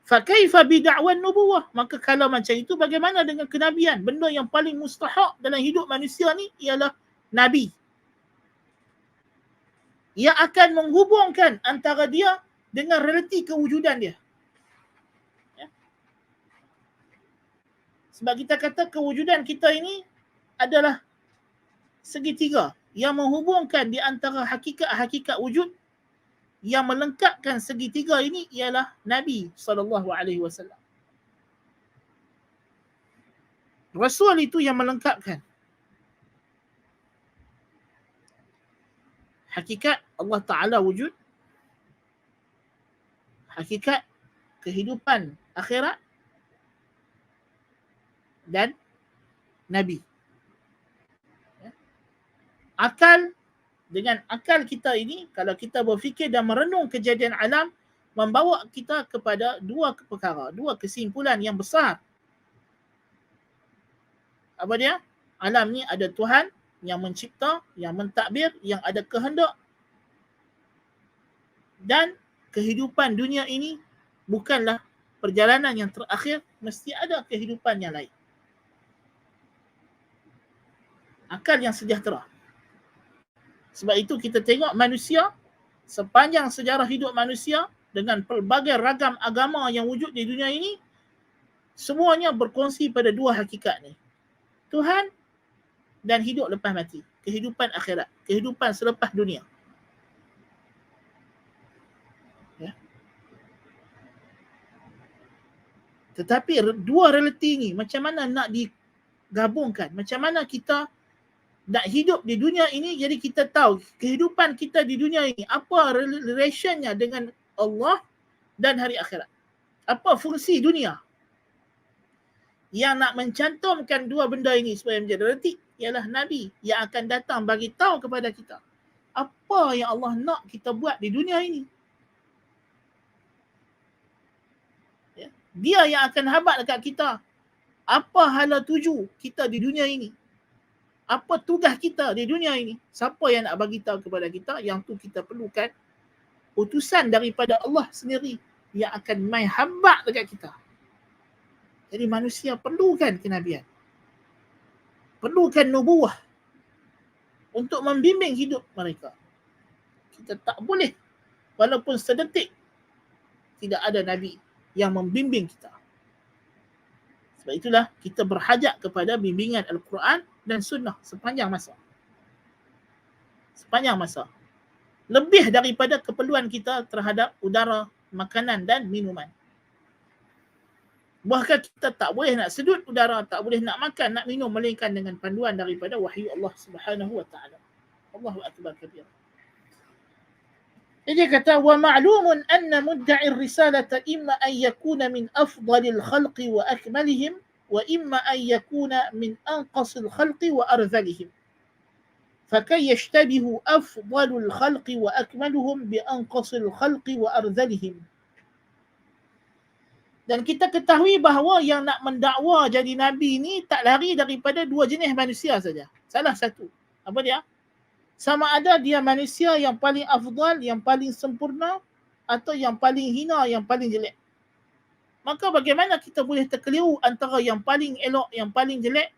fa kaifa bi da'wan nubuwah? Maka kalau macam itu, bagaimana dengan kenabian? Benda yang paling mustahak dalam hidup manusia ni ialah nabi. Ia akan menghubungkan antara dia dengan realiti kewujudan dia. Ya. Sebab kita kata kewujudan kita ini adalah segitiga yang menghubungkan di antara hakikat-hakikat wujud. Yang melengkapkan segitiga ini ialah Nabi SAW. Rasul itu yang melengkapkan. hakikat Allah Ta'ala wujud, hakikat kehidupan akhirat, dan Nabi. Akal, dengan akal kita ini, kalau kita berfikir dan merenung kejadian alam, membawa kita kepada dua perkara, dua kesimpulan yang besar. Apa dia? Alam ni ada Tuhan yang mencipta, yang mentadbir, yang ada kehendak. Dan kehidupan dunia ini bukanlah perjalanan yang terakhir, mesti ada kehidupan yang lain. Akal yang sejahtera. Sebab itu kita tengok manusia, sepanjang sejarah hidup manusia, dengan pelbagai ragam agama yang wujud di dunia ini, semuanya berkongsi pada dua hakikat ni. Tuhan dan hidup lepas mati. Kehidupan akhirat. Kehidupan selepas dunia. Ya. Tetapi dua realiti ni macam mana nak digabungkan? Macam mana kita nak hidup di dunia ini, jadi kita tahu kehidupan kita di dunia ini, apa relationnya dengan Allah dan hari akhirat. Apa fungsi dunia? Yang nak mencantumkan dua benda ini supaya menjadi realiti ialah Nabi yang akan datang bagi tahu kepada kita apa yang Allah nak kita buat di dunia ini. Ya. Dia yang akan habat dekat kita apa hala tuju kita di dunia ini. Apa tugas kita di dunia ini? Siapa yang nak bagi tahu kepada kita? Yang tu kita perlukan utusan daripada Allah sendiri yang akan main habaq dekat kita. Jadi manusia perlukan kenabian. Perlukan nubuwah untuk membimbing hidup mereka. Kita tak boleh, walaupun sedetik, tidak ada Nabi yang membimbing kita. Sebab itulah kita berhajat kepada bimbingan Al-Quran dan Sunnah sepanjang masa. Sepanjang masa. Lebih daripada keperluan kita terhadap udara, makanan dan minuman. Bahkan kita tak boleh nak sedut udara, tak boleh nak makan, nak minum, melainkan dengan panduan daripada wahyu Allah Subhanahu wa ta'ala. Allahu akbar kabir. Jadi kata, wa ma'lumun anna mudda'i risalata imma an yakuna min afdalil khalqi wa akmalihim wa imma an yakuna min anqasil khalqi wa arzalihim. فكي يشتبه أفضل الخلق وأكملهم بأنقص الخلق وأرذلهم. Dan kita ketahui bahawa yang nak mendakwa jadi Nabi ni tak lari daripada dua jenis manusia saja. Salah satu. Apa dia? Sama ada dia manusia yang paling afdal, yang paling sempurna, atau yang paling hina, yang paling jelek. Maka bagaimana kita boleh terkeliru antara yang paling elok, yang paling jelek,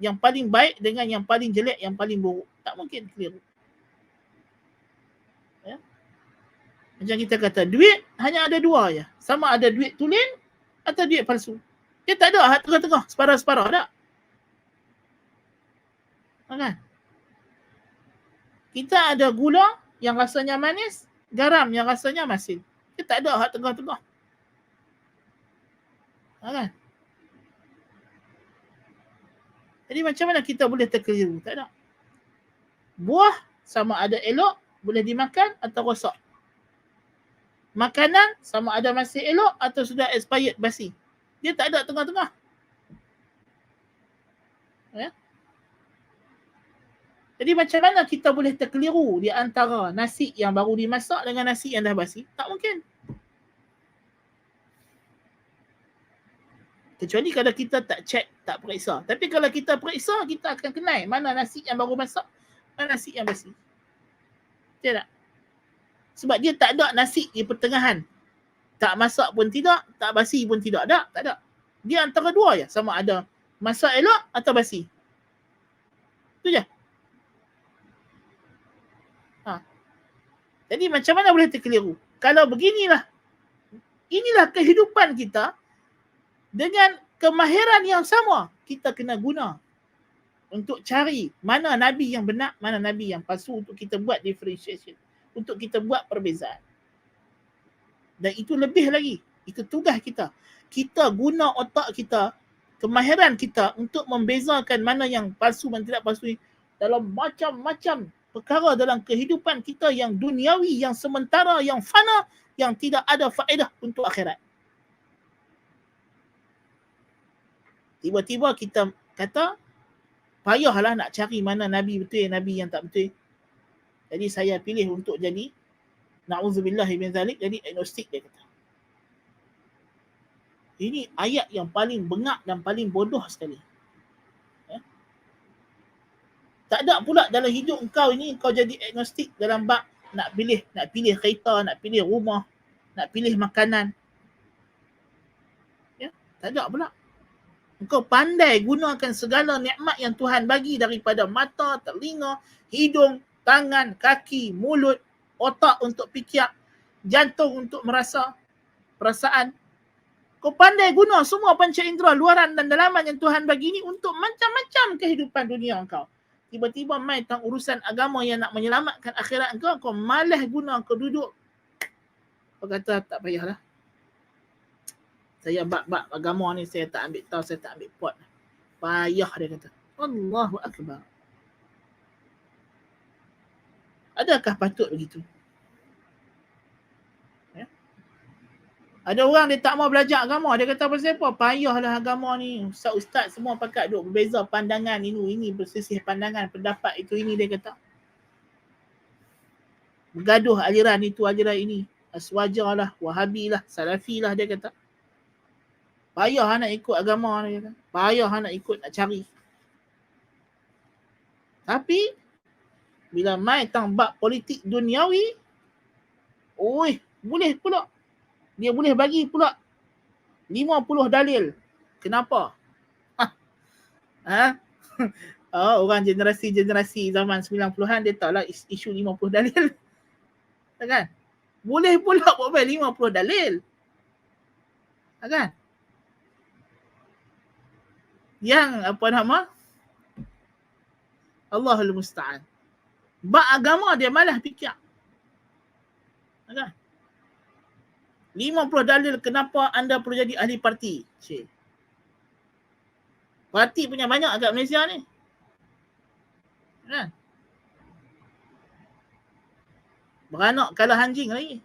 yang paling baik dengan yang paling jelek, yang paling buruk? Tak mungkin keliru. Ya? Macam kita kata, duit hanya ada dua je. Sama ada duit tulen atau duit palsu. Dia tak ada tengah-tengah, separuh-separuh, tak? Kan? Kita ada gula yang rasanya manis, garam yang rasanya masin. Dia tak ada tengah-tengah. Kan? Jadi macam mana kita boleh terkeliru? Tak ada. Buah sama ada elok, boleh dimakan atau rosak. Makanan sama ada masih elok atau sudah expired, basi. Dia tak ada tengah-tengah. Ya? Jadi macam mana kita boleh terkeliru di antara nasi yang baru dimasak dengan nasi yang dah basi? Tak mungkin. Kecuali kalau kita tak cek, tak periksa. Tapi kalau kita periksa, kita akan kenal mana nasi yang baru masak, mana nasi yang basi. Betul tak? Sebab dia tak ada nasi di pertengahan. Tak masak pun tidak, tak basi pun tidak. Tak ada. Dia antara dua je. Sama ada masak elok atau basi. Itu je. Jadi macam mana boleh terkeliru? Kalau beginilah, inilah kehidupan kita. Dengan kemahiran yang sama, kita kena guna untuk cari mana Nabi yang benar, mana Nabi yang palsu, untuk kita buat differentiation, untuk kita buat perbezaan. Dan itu lebih lagi, itu tugas kita. Kita guna otak kita, kemahiran kita untuk membezakan mana yang palsu dan tidak palsu dalam macam-macam perkara dalam kehidupan kita yang duniawi, yang sementara, yang fana, yang tidak ada faedah untuk akhirat. Tiba-tiba kita kata, payahlah nak cari mana Nabi betul, Nabi yang tak betul. Jadi saya pilih untuk jadi, na'udzubillahi min zalik, jadi agnostik, dia kata. Ini ayat yang paling bengak dan paling bodoh sekali. Ya? Tak ada pula dalam hidup engkau ini, engkau jadi agnostik dalam bab nak pilih kereta, nak pilih rumah, nak pilih makanan. Ya? Tak ada pula. Engkau pandai gunakan segala nikmat yang Tuhan bagi daripada mata, telinga, hidung, tangan, kaki, mulut, otak untuk fikir, jantung untuk merasa, perasaan. Kau pandai guna semua panca indera luaran dan dalaman yang Tuhan bagi ni untuk macam-macam kehidupan dunia engkau. Tiba-tiba mai tentang urusan agama yang nak menyelamatkan akhirat engkau, kau malas guna, kau duduk. Kau kata tak payahlah. Saya bab-bab agama ni saya tak ambil tahu, saya tak ambil pot. Payah, dia kata. Allahu Akbar. Adakah patut begitu? Ya? Ada orang dia tak mau belajar agama. Dia kata pasal apa? Payahlah agama ni. Ustaz-ustaz semua pakat duk berbeza pandangan ini bersisih pandangan, pendapat itu ini, dia kata. Bergaduh aliran itu, aliran ini. Aswajar lah, Wahabi lah, Salafi lah, dia kata. Payah nak ikut agama ni. Payah nak ikut, nak cari. Tapi, bila mai tang bab politik duniawi, boleh pula. Dia boleh bagi pula 50 dalil. Kenapa? Orang generasi zaman 90-an, dia tahu lah isu 50 dalil. Kan? Boleh pula buat 50 dalil. Kan? Yang apa nama? Allahul Musta'an. Bab agama dia malah fikir. Kan? 50 dalil kenapa anda perlu jadi ahli parti. Cik. Parti punya banyak agak Malaysia ni. Kan? Beranak kalah anjing lagi.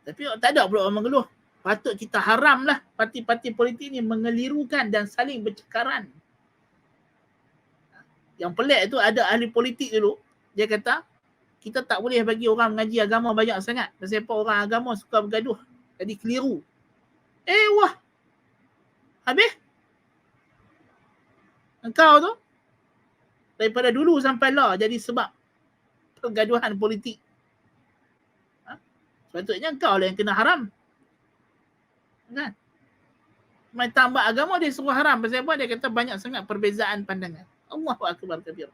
Tapi tak ada pula orang mengeluh. Patut kita haramlah parti-parti politik ni mengelirukan dan saling bercekaran. Yang pelik tu ada ahli politik dulu, dia kata kita tak boleh bagi orang mengaji agama banyak sangat. Pasal apa? Orang agama suka bergaduh. Jadi keliru. Wah. Habis? Engkau tu daripada dulu sampai lah jadi sebab pergaduhan politik. Sepatutnya engkau lah yang kena haram. Kan? Main tambah agama dia suruh haram. Pasal apa? Dia kata banyak sangat perbezaan pandangan. Allahu Akbar kabir.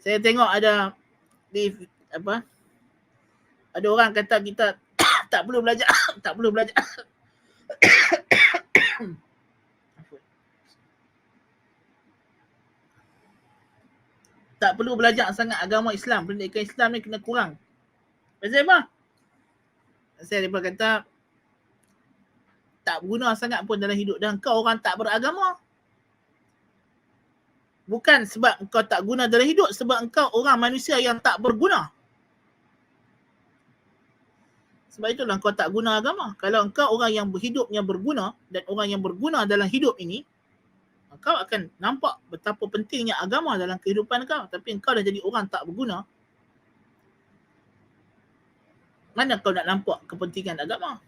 Saya tengok ada di apa? Ada orang kata kita tak perlu belajar, tak perlu belajar. Tak perlu belajar sangat agama Islam. Pendidikan Islam ni kena kurang. Pasal apa? Pasal dia kata tak berguna sangat pun dalam hidup. Dan kau orang tak beragama. Bukan sebab engkau tak guna dalam hidup. Sebab engkau orang manusia yang tak berguna. Sebab itulah kau tak guna agama. Kalau engkau orang yang hidupnya berguna dan orang yang berguna dalam hidup ini, kau akan nampak betapa pentingnya agama dalam kehidupan kau. Tapi engkau dah jadi orang tak berguna. Mana kau nak nampak kepentingan agama?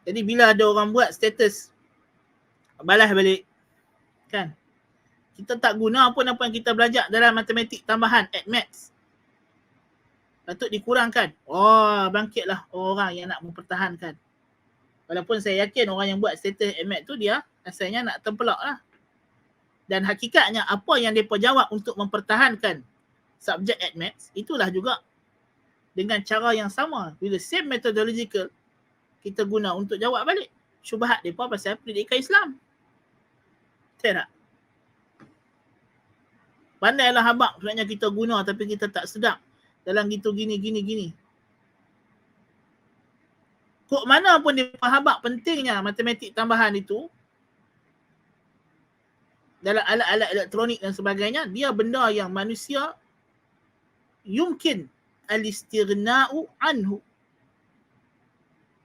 Jadi bila ada orang buat status, balas balik. Kan? Kita tak guna pun apa yang kita belajar dalam matematik tambahan, maths. Patut dikurangkan. Bangkitlah orang yang nak mempertahankan. Walaupun saya yakin orang yang buat status maths tu dia asalnya nak tempelak lah. Dan hakikatnya apa yang mereka jawab untuk mempertahankan subjek maths, itulah juga dengan cara yang sama. With the same methodological, kita guna untuk jawab balik syubhat mereka pasal pendidikan Islam. Tak? Pandailah habaq sebenarnya kita guna tapi kita tak sedap dalam gitu gini. Kok mana pun dia faham pentingnya matematik tambahan itu dalam alat-alat elektronik dan sebagainya, dia benda yang manusia yumkin al-istighna'u anhu.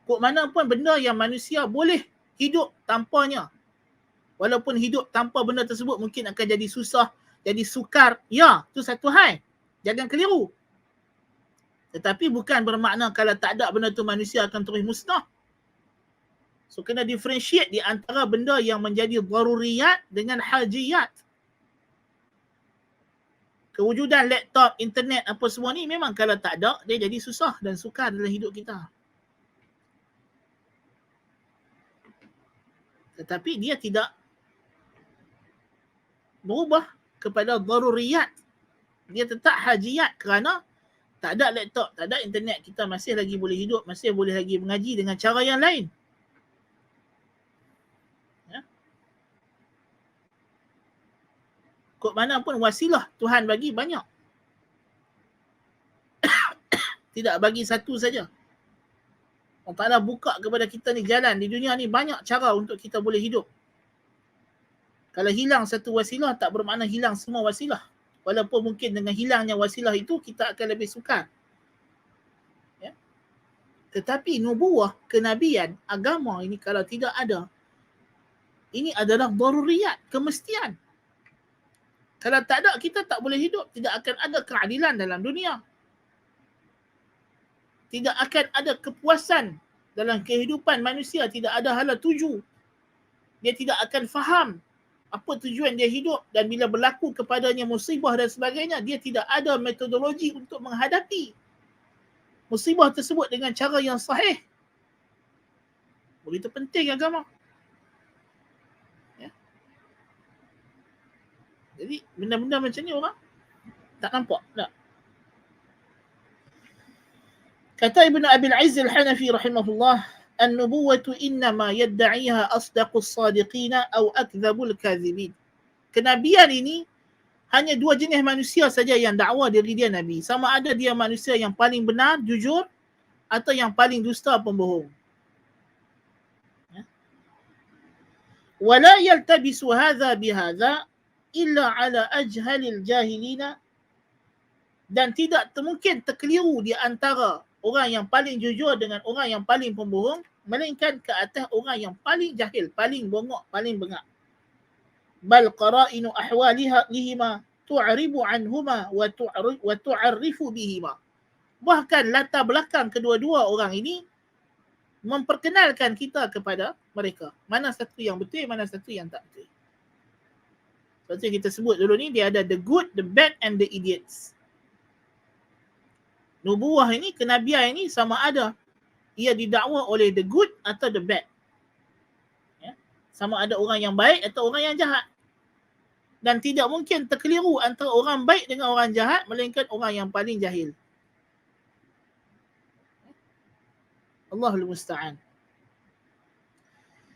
Kok mana pun benda yang manusia boleh hidup tanpanya. Walaupun hidup tanpa benda tersebut mungkin akan jadi susah, jadi sukar. Ya, itu satu hal. Jangan keliru. Tetapi bukan bermakna kalau tak ada benda tu manusia akan terus musnah. So kena differentiate di antara benda yang menjadi daruriyat dengan hajiyat. Kewujudan laptop, internet, apa semua ni memang kalau tak ada, dia jadi susah dan sukar dalam hidup kita. Tetapi dia tidak berubah kepada daruriyat. Dia tetap hajiyat kerana tak ada laptop, tak ada internet, kita masih lagi boleh hidup, masih boleh lagi mengaji dengan cara yang lain. Ya? Kok mana pun wasilah Tuhan bagi banyak. Tidak bagi satu saja. Allah Ta'ala buka kepada kita ni jalan. Di dunia ni banyak cara untuk kita boleh hidup. Kalau hilang satu wasilah, tak bermakna hilang semua wasilah. Walaupun mungkin dengan hilangnya wasilah itu, kita akan lebih sukar. Ya? Tetapi nubuwah, kenabian, agama ini kalau tidak ada, ini adalah daruriyat, kemestian. Kalau tak ada, kita tak boleh hidup. Tidak akan ada keadilan dalam dunia. Tidak akan ada kepuasan dalam kehidupan manusia. Tidak ada hala tuju. Dia tidak akan faham apa tujuan dia hidup, dan bila berlaku kepadanya musibah dan sebagainya, dia tidak ada metodologi untuk menghadapi musibah tersebut dengan cara yang sahih. Begitu penting agama. Ya. Jadi benda-benda macam ni orang tak nampak. Tak. Kata Ibn Abil Izz al-Hanafi rahimahullah, An-nubuwatu innama yadda'iha asdaqus sadiqina aw akdzabul kadzibin. Kenabian ini hanya dua jenis manusia saja yang dakwa diri dia nabi. Sama ada dia manusia yang paling benar, jujur, atau yang paling dusta, pembohong. Wala yaltabisu hadza bihadza illa ala ajhalil jahilina. Dan tidak mungkin terkeliru di antara orang yang paling jujur dengan orang yang paling pembohong, melainkan ke atas orang yang paling jahil, paling bongok, paling bengak. Bal qara'inu ahwaliha lihima tu'ribu anhuma wa tu'arrifu bihima. Bahkan latar belakang kedua-dua orang ini memperkenalkan kita kepada mereka. Mana satu yang betul, mana satu yang tak betul. Seperti kita sebut dulu ni, dia ada the good, the bad and the idiots. Nubuwah ini, kenabian ini sama ada ia didakwa oleh the good atau the bad. Ya? Sama ada orang yang baik atau orang yang jahat. Dan tidak mungkin terkeliru antara orang baik dengan orang jahat, melainkan orang yang paling jahil. Allahul Musta'an.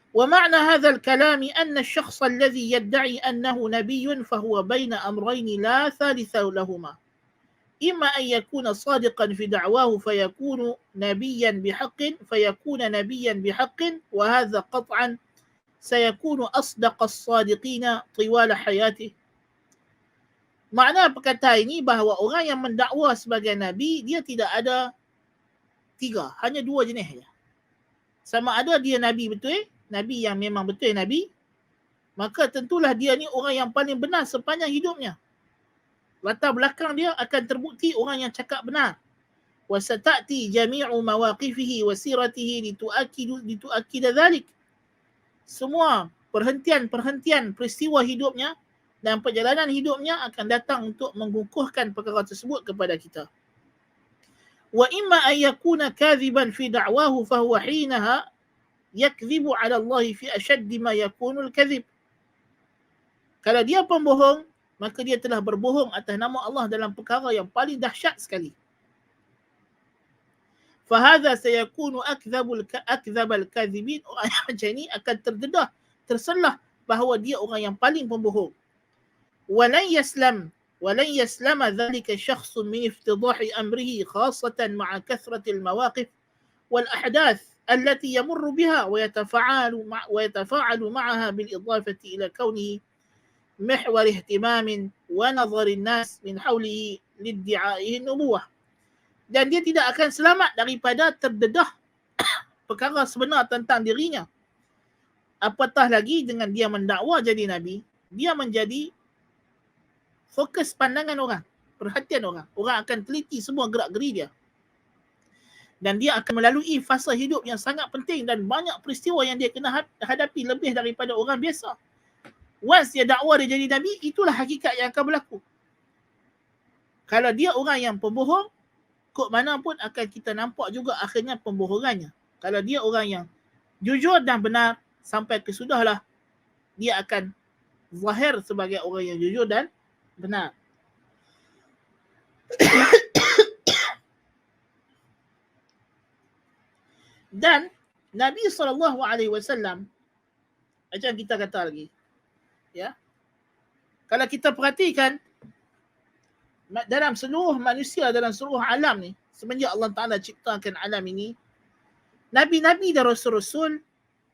ومعنى هذا الكلام أن الشخص الذي يدعي أنه نبي فهو بين أمرين لا ثالث لهما. إما أن يكون صادقا في دعواه فيكون نبيا بحق وهذا قطعا سيكون أصدق الصادقين طوال حياته. Makna perkataan ini bahawa orang yang mendakwa sebagai Nabi, dia tidak ada tiga, hanya dua jenis saja. Sama ada dia Nabi betul, Nabi yang memang betul Nabi, maka tentulah dia ni orang yang paling benar sepanjang hidupnya. Latar belakang dia akan terbukti orang yang cakap benar. Wa satati jami'u mawaqifihi wa siratihi litu'akkid dhalik. Semua perhentian peristiwa hidupnya dan perjalanan hidupnya akan datang untuk mengukuhkan perkara tersebut kepada kita. Wa imma an yakuna kadhiban fi da'wahu fa huwa hinaha yakdhibu 'ala Allah fi ashaddi ma yakunu al-kadhib. Kalau dia pembohong, maka dia telah berbohong atas nama Allah dalam perkara yang paling dahsyat sekali. Fahadha sayakunu akdzabal kadzibin. Orang yang macam ini akan terdedah, terselah bahawa dia orang yang paling pembohong. Walan yaslama dhalika syakhsun min iftidahi amrihi khasatan ma'a kathratil mawaqif wal ahdath التي يمر بها ويتفاعل معها بالإضافة إلى كونه محور اهتمام ونظر الناس من حوله لادعائه النبوة. Dan dia tidak akan selamat daripada terdedah perkara sebenar tentang dirinya. Apatah lagi dengan dia mendakwa jadi Nabi, dia menjadi fokus pandangan orang, perhatian orang. Orang akan teliti semua gerak-geri dia. Dan dia akan melalui fasa hidup yang sangat penting dan banyak peristiwa yang dia kena hadapi lebih daripada orang biasa. Once dia dakwa dia jadi Nabi, itulah hakikat yang akan berlaku. Kalau dia orang yang pembohong, kok mana pun akan kita nampak juga akhirnya pembohongannya. Kalau dia orang yang jujur dan benar, sampai kesudahlah dia akan zahir sebagai orang yang jujur dan benar. Dan Nabi SAW, macam kita kata lagi, ya, kalau kita perhatikan dalam seluruh manusia, dalam seluruh alam ni, semenjak Allah Ta'ala ciptakan alam ini, Nabi-Nabi dan Rasul-Rasul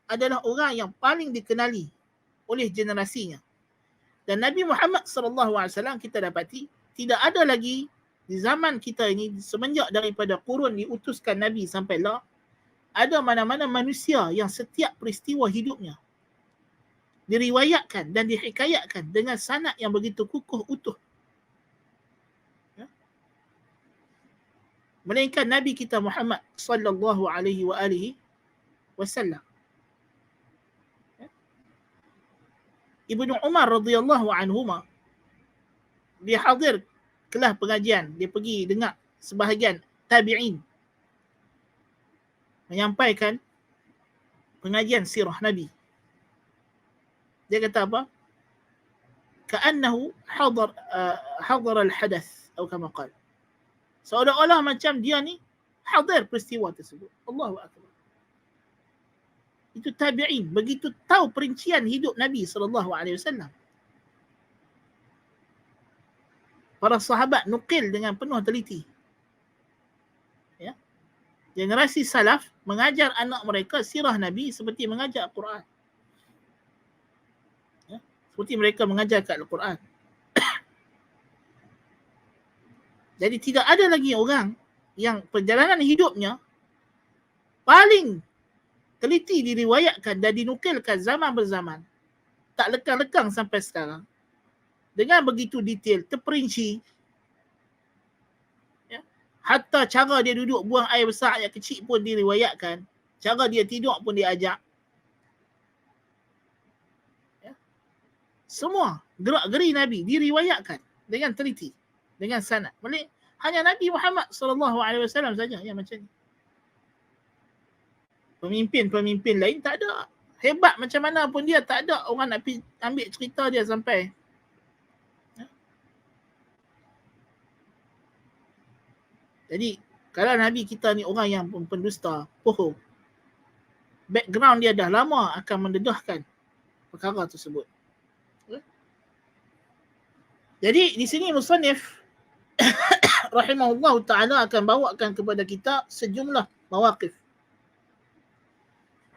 adalah orang yang paling dikenali oleh generasinya. Dan Nabi Muhammad SAW kita dapati tidak ada lagi di zaman kita ini, semenjak daripada kurun diutuskan Nabi sampai lah, ada mana-mana manusia yang setiap peristiwa hidupnya diriwayatkan dan dihikayatkan dengan sanad yang begitu kukuh utuh. Melainkan Nabi kita Muhammad sallallahu alaihi wa alihi wasallam. Ibnu Umar radhiyallahu anhuma, dia hadir kelas pengajian, dia pergi dengar sebahagian tabi'in menyampaikan pengajian sirah Nabi. Dia kata apa? Ka'annahu hadar al-hadath atau kama qala. Seolah-olah macam dia ni hadir peristiwa tersebut. Allahu akbar. Itu tabi'in, begitu tahu perincian hidup Nabi SAW. Para sahabat nukil dengan penuh teliti. Ya. Generasi salaf mengajar anak mereka sirah Nabi seperti mengajar Al-Quran. Ya. Seperti mereka mengajarkan Al-Quran. Jadi tidak ada lagi orang yang perjalanan hidupnya paling teliti diriwayatkan dan dinukilkan zaman berzaman, tak lekang-lekang sampai sekarang, dengan begitu detail, terperinci, ya. Hatta cara dia duduk buang air besar, air kecil pun diriwayatkan, cara dia tidur pun diajak, ya. Semua gerak-geri Nabi diriwayatkan dengan teliti, dengan sanad. Hanya Nabi Muhammad SAW saja yang macam ni. Pemimpin-pemimpin lain tak ada. Hebat macam mana pun dia, tak ada orang nak ambil cerita dia sampai. Jadi kalau Nabi kita ni orang yang pendusta, bohong, background dia dah lama akan mendedahkan perkara tersebut. Jadi di sini musannif rahimahullah ta'ala akan bawakan kepada kita sejumlah mawaqif,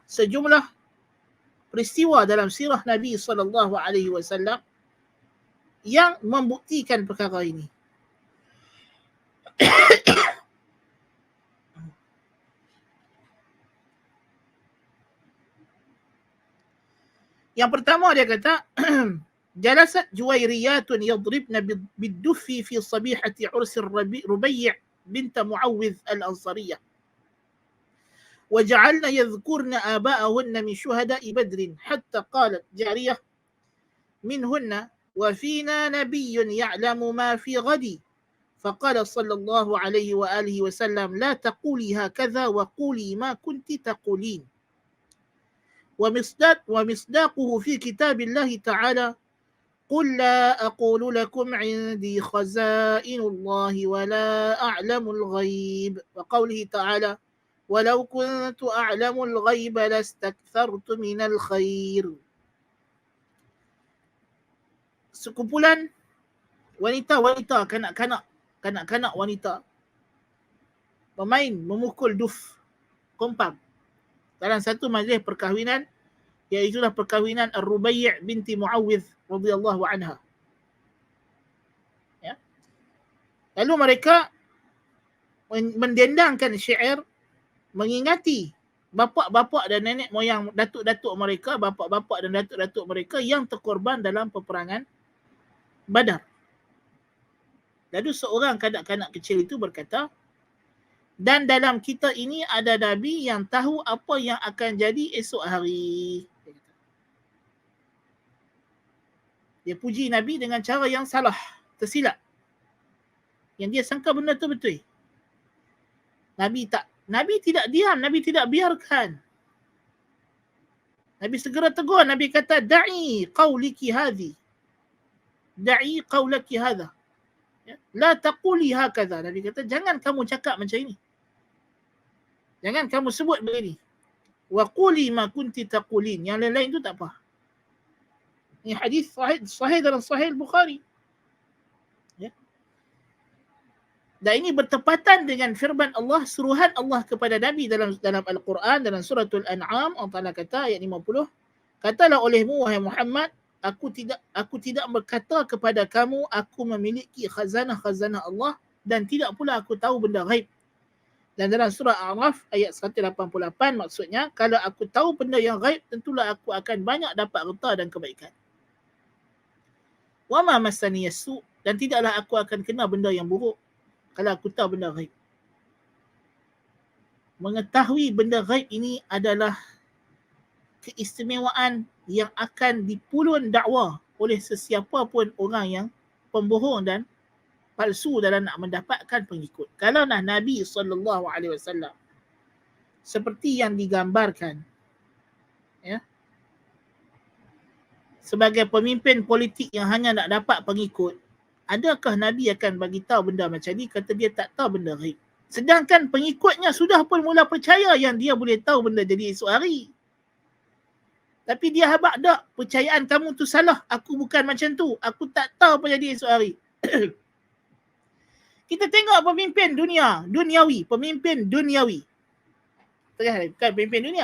sejumlah peristiwa dalam sirah Nabi SAW yang membuktikan perkara ini. Yang pertama dia kata, jalasat juwairiyatun yadribna bid-duffi fi sabihati ursi Rubai' bint Muawwidh al-Ansariyah. وجعلنا يذكرن آباءهن من شهداء بدر حتى قالت جارية منهن وفينا نبي يعلم ما في غد فقال صلى الله عليه وآله وسلم لا تقولي هكذا وقولي ما كنت تقولين ومصداقه في كتاب الله تعالى قل لا أقول لكم عندي خزائن الله ولا أعلم الغيب وقوله تعالى ولو كنت أعلم الغيب لاستكثرت من الخير. Sekumpulan wanita-wanita, kanak-kanak wanita bermain memukul duf, kompang dalam satu majlis perkahwinan, iaitulah perkahwinan Ar-Rubai' binti Muawwidh radhiyallahu anha. Ya. Lalu mereka mendendangkan syair mengingati bapa-bapa dan nenek moyang, datuk-datuk mereka, bapa-bapa dan datuk-datuk mereka yang terkorban dalam peperangan Badar. Lalu seorang kanak-kanak kecil itu berkata, dan dalam kita ini ada Nabi yang tahu apa yang akan jadi esok hari. Dia puji Nabi dengan cara yang salah, tersilap. Yang dia sangka benda tu betul. Nabi tidak diam, Nabi tidak biarkan. Nabi segera tegur, Nabi kata, da'i qawliki hadhi. Da'i qawlaki hadha. Ya? La taquli hakadha. Nabi kata, jangan kamu cakap macam ini. Jangan kamu sebut begini. Wa quli ma kunti taqulin. Yang lain-lain tu tak apa. Ini hadis sahih dalam Sahih Bukhari. Ya. Dan ini bertepatan dengan firman Allah, suruhan Allah kepada Nabi dalam Al-Quran, dalam suratul An'am, Allah Ta'ala kata ayat 50, katalah olehmu wahai Muhammad, aku tidak berkata kepada kamu aku memiliki khazanah-khazanah Allah dan tidak pula aku tahu benda ghaib. Dan dalam surah A'raf ayat 188 maksudnya, kalau aku tahu benda yang ghaib, tentulah aku akan banyak dapat harta dan kebaikan. Wa ma massani yasu, dan tidaklah aku akan kena benda yang buruk kalau aku tahu benda ghaib. Mengetahui benda ghaib ini adalah keistimewaan yang akan dipulun dakwa oleh sesiapa pun orang yang pembohong dan palsu dalam nak mendapatkan pengikut. Kalau Nabi SAW seperti yang digambarkan, ya, sebagai pemimpin politik yang hanya nak dapat pengikut, adakah Nabi akan bagi tahu benda macam ni? Kata dia tak tahu benda ghaib. Sedangkan pengikutnya sudah pun mula percaya yang dia boleh tahu benda jadi esok hari. Tapi dia habaq tak, percayaan kamu tu salah. Aku bukan macam tu. Aku tak tahu apa jadi esok hari. Kita tengok pemimpin duniawi. Bukan pemimpin dunia,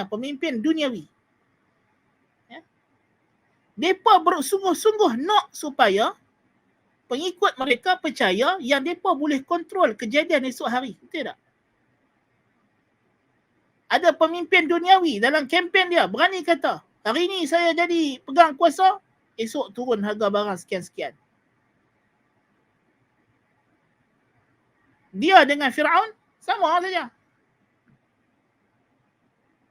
pemimpin duniawi. Ya. Mereka bersungguh-sungguh nak supaya pengikut mereka percaya yang mereka boleh kontrol kejadian esok hari. Betul tak? Ada pemimpin duniawi dalam kempen dia berani kata, hari ni saya jadi pegang kuasa, esok turun harga barang sekian-sekian. Dia dengan Fir'aun sama saja.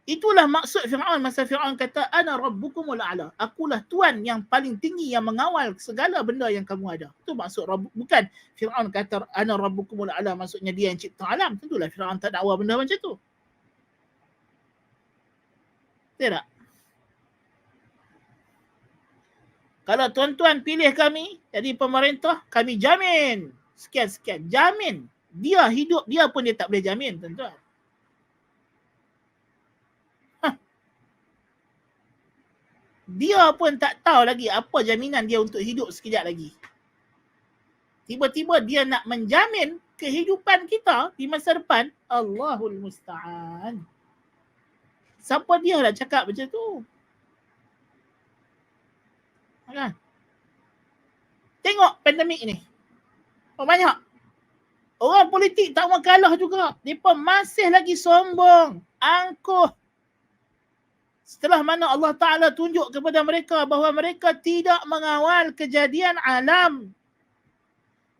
Itulah maksud Fir'aun masa Fir'aun kata, ana rabbukumul a'la. Akulah Tuhan yang paling tinggi yang mengawal segala benda yang kamu ada. Itu maksud bukan Fir'aun kata ana rabbukumul a'la maksudnya dia yang cipta alam. Tentulah Fir'aun tak dakwa benda macam tu. Tidak. Kalau tuan-tuan pilih kami jadi pemerintah, kami jamin sekian-sekian. Jamin. Dia hidup, dia pun dia tak boleh jamin, tuan-tuan. Dia pun tak tahu lagi apa jaminan dia untuk hidup sekejap lagi. Tiba-tiba dia nak menjamin kehidupan kita di masa depan. Allahul Musta'an. Siapa dia nak cakap macam tu? Kan? Tengok pandemik ni. Banyak. Orang politik tak mau kalah juga. Mereka masih lagi sombong. Angkuh. Setelah mana Allah Ta'ala tunjuk kepada mereka bahawa mereka tidak mengawal kejadian alam.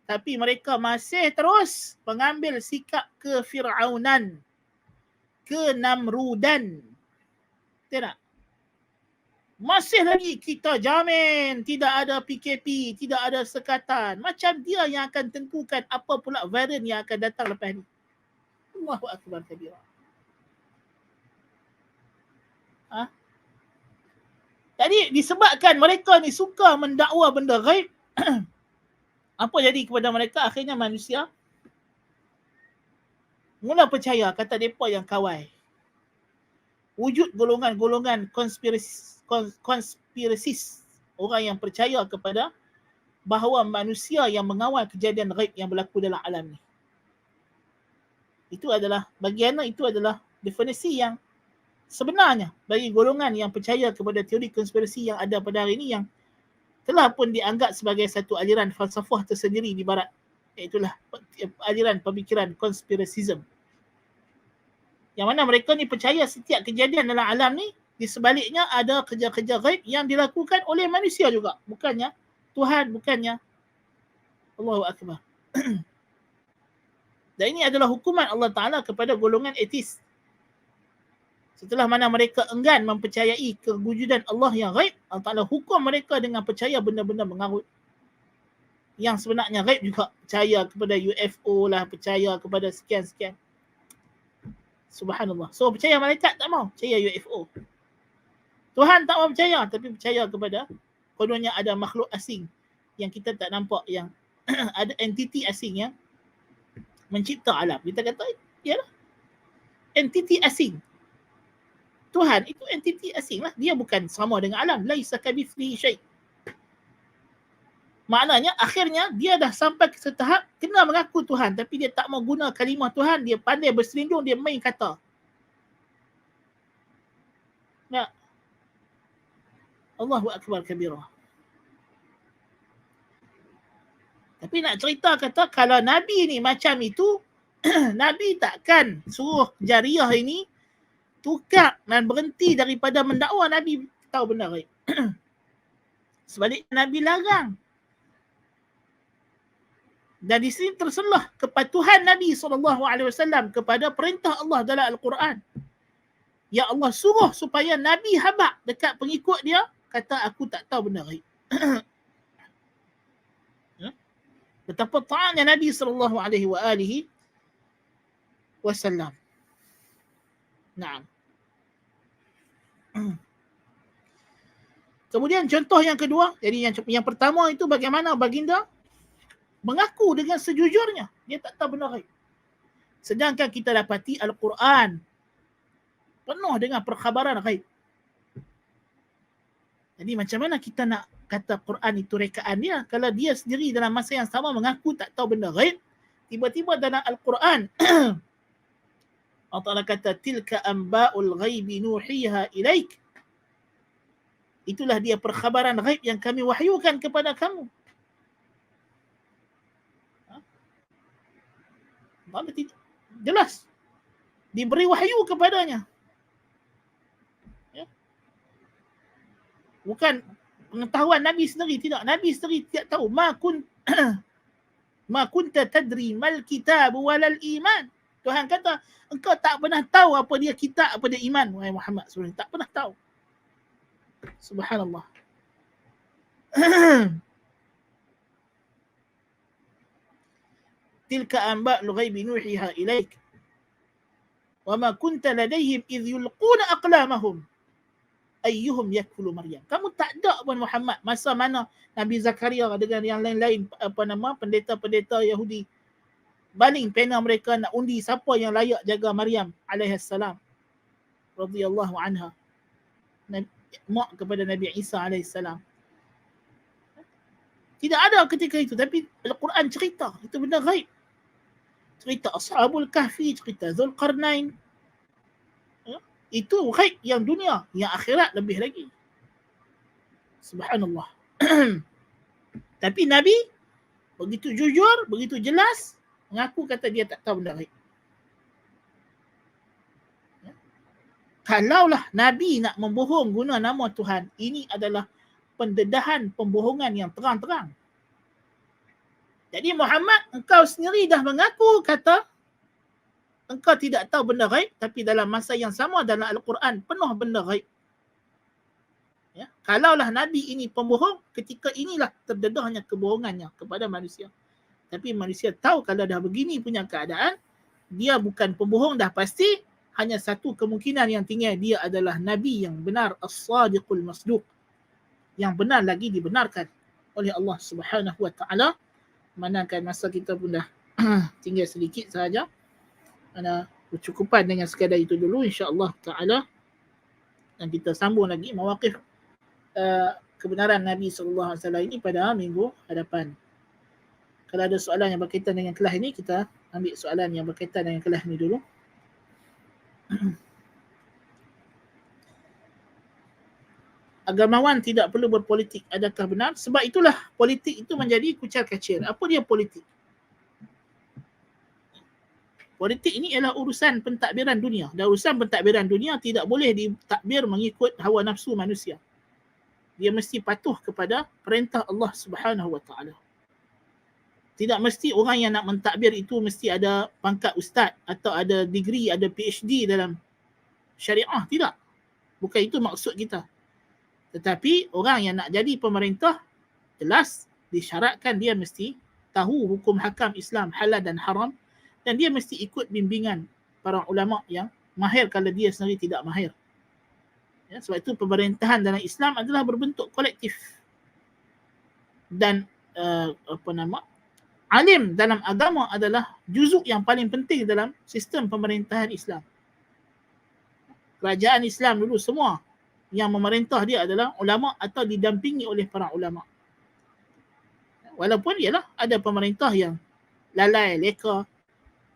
Tapi mereka masih terus mengambil sikap kefir'aunan. Kenamrudan. Tidak? Masih lagi kita jamin tidak ada PKP, tidak ada sekatan. Macam dia yang akan tentukan apa pula varian yang akan datang lepas ni. Allahu Akbar kabira. Jadi disebabkan mereka ni suka mendakwa benda ghaib, apa jadi kepada mereka? Akhirnya manusia mula percaya kata mereka yang kawai. Wujud golongan-golongan konspirasis, orang yang percaya kepada bahawa manusia yang mengawal kejadian ghaib yang berlaku dalam alam ni. Itu adalah bagian, itu adalah definisi yang Sebenarnya bagi golongan yang percaya kepada teori konspirasi yang ada pada hari ini, yang telah pun dianggap sebagai satu aliran falsafah tersendiri di barat, iaitulah aliran pemikiran konspirasism, yang mana mereka ni percaya setiap kejadian dalam alam ni di sebaliknya ada kerja-kerja gaib yang dilakukan oleh manusia juga, bukannya Tuhan, bukannya Allahu Akbar. Dan ini adalah hukuman Allah Ta'ala kepada golongan etis. Setelah mana mereka enggan mempercayai kewujudan Allah yang gaib, Allah Ta'ala hukum mereka dengan percaya benda-benda mengarut. Yang sebenarnya gaib juga, percaya kepada UFO lah, percaya kepada sekian-sekian. Subhanallah. So percaya malaikat tak mau, percaya UFO. Tuhan tak mau percaya, tapi percaya kepada kononnya ada makhluk asing yang kita tak nampak, yang ada entiti asing yang mencipta alam. Kita kata, yalah, entiti asing. Tuhan itu entiti asing lah. Dia bukan sama dengan alam. Laisa kamitslihi syai'. Maknanya akhirnya dia dah sampai ke tahap kena mengaku Tuhan, tapi dia tak mau guna kalimah Tuhan. Dia pandai berselindung, dia main kata. Ya. Allahu Akbar kabirah. Tapi nak cerita kata kalau Nabi ni macam itu, Nabi takkan suruh jariah ini tukar dan berhenti daripada mendakwa. Nabi tahu benda gaib. Sebaliknya Nabi larang. Dan di sini terselah kepatuhan Nabi SAW kepada perintah Allah dalam Al-Quran. Ya Allah suruh supaya Nabi habaq dekat pengikut dia, kata aku tak tahu benda gaib. Betapa taatnya Nabi SAW. Naam. Kemudian contoh yang kedua, jadi yang pertama itu bagaimana baginda mengaku dengan sejujurnya dia tak tahu benda gaib. Sedangkan kita dapati Al-Quran penuh dengan perkhabaran gaib. Jadi macam mana kita nak kata Quran itu rekaan dia kalau dia sendiri dalam masa yang sama mengaku tak tahu benda gaib? Tiba-tiba dalam Al-Quran Allah Ta'ala kata tilka amba'ul ghaibi nuhiha ilaik. Itulah dia perkhabaran gaib yang kami wahyukan kepada kamu. Jelas diberi wahyu kepadanya. Ya. Bukan pengetahuan Nabi sendiri, tidak. Nabi sendiri tidak tahu. Ma kunta tadri mal kitab walal iman. Tuhan kata engkau tak pernah tahu apa dia kitab, apa dia iman, wahai Muhammad SAW. Tak pernah tahu. Subhanallah. Tilka amba'ul ghaibi nuhiha ilaik. Wa ma kunta ladaihim idh yulquna aqlamahum ayyuhum yakfulu Maryam. Kamu tak ada pun Muhammad masa mana Nabi Zakaria dengan yang lain-lain pendeta-pendeta Yahudi baling pena mereka nak undi siapa yang layak jaga Maryam alaihissalam radhiyallahu anha, mak kepada Nabi Isa alaihissalam. Tidak ada ketika itu, tapi Al-Quran cerita itu benda gaib. Cerita Ashabul Kahfi, cerita Zulqarnain. Itu gaib yang dunia, yang akhirat lebih lagi. Subhanallah. Tapi Nabi begitu jujur, begitu jelas mengaku kata dia tak tahu benda gaib. Kalaulah Nabi nak membohong guna nama Tuhan, ini adalah pendedahan, pembohongan yang terang-terang. Jadi Muhammad, engkau sendiri dah mengaku kata engkau tidak tahu benda gaib, tapi dalam masa yang sama dalam Al-Quran penuh benda gaib. Ya, kalaulah Nabi ini pembohong, ketika inilah terdedahnya kebohongannya kepada manusia. Tapi manusia tahu kalau dah begini punya keadaan, dia bukan pembohong dah pasti. Hanya satu kemungkinan yang tinggal, dia adalah Nabi yang benar, as-sadiqul masduq, yang benar lagi dibenarkan oleh Allah Subhanahu wa taala. Manakan masa kita pun dah tinggal sedikit sahaja. Mana bercukupan dengan sekadar itu dulu insya-Allah taala. Dan kita sambung lagi mawaqif kebenaran Nabi sallallahu alaihi wasallam ini pada minggu hadapan. Kalau ada soalan yang berkaitan dengan kelas ini, kita ambil soalan yang berkaitan dengan kelas ini dulu. agamawan tidak perlu berpolitik. Adakah benar? Sebab itulah politik itu menjadi kucar-kacir. Apa dia politik? Politik ini ialah urusan pentadbiran dunia. Dan urusan pentadbiran dunia tidak boleh ditadbir mengikut hawa nafsu manusia. Dia mesti patuh kepada perintah Allah Subhanahu Wa Taala. Tidak mesti orang yang nak mentadbir itu mesti ada pangkat ustaz atau ada degree, ada PhD dalam syariah. Tidak. Bukan itu maksud kita. Tetapi orang yang nak jadi pemerintah, jelas disyaratkan dia mesti tahu hukum hakam Islam halal dan haram, dan dia mesti ikut bimbingan para ulama yang mahir kalau dia sendiri tidak mahir. Ya, sebab itu pemerintahan dalam Islam adalah berbentuk kolektif. Dan alim dalam agama adalah juzuk yang paling penting dalam sistem pemerintahan Islam. Kerajaan Islam dulu semua yang memerintah dia adalah ulama atau didampingi oleh para ulama. Walaupun ialah ada pemerintah yang lalai, leka,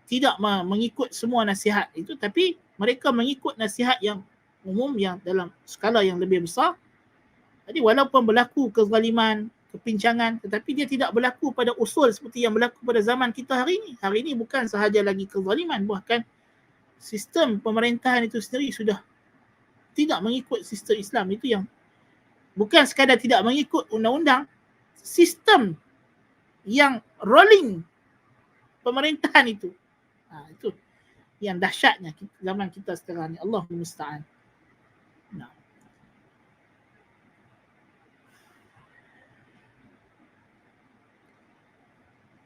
tidak mengikut semua nasihat itu, tapi mereka mengikut nasihat yang umum yang dalam skala yang lebih besar. Jadi walaupun berlaku kezaliman, kepincangan, tetapi dia tidak berlaku pada usul seperti yang berlaku pada zaman kita hari ini. Hari ini bukan sahaja lagi kezaliman, bahkan sistem pemerintahan itu sendiri sudah tidak mengikut sistem Islam. Itu yang bukan sekadar tidak mengikut undang-undang, sistem yang rolling pemerintahan itu. Itu yang dahsyatnya zaman kita sekarang ni. Allahumma musta'an. Nah.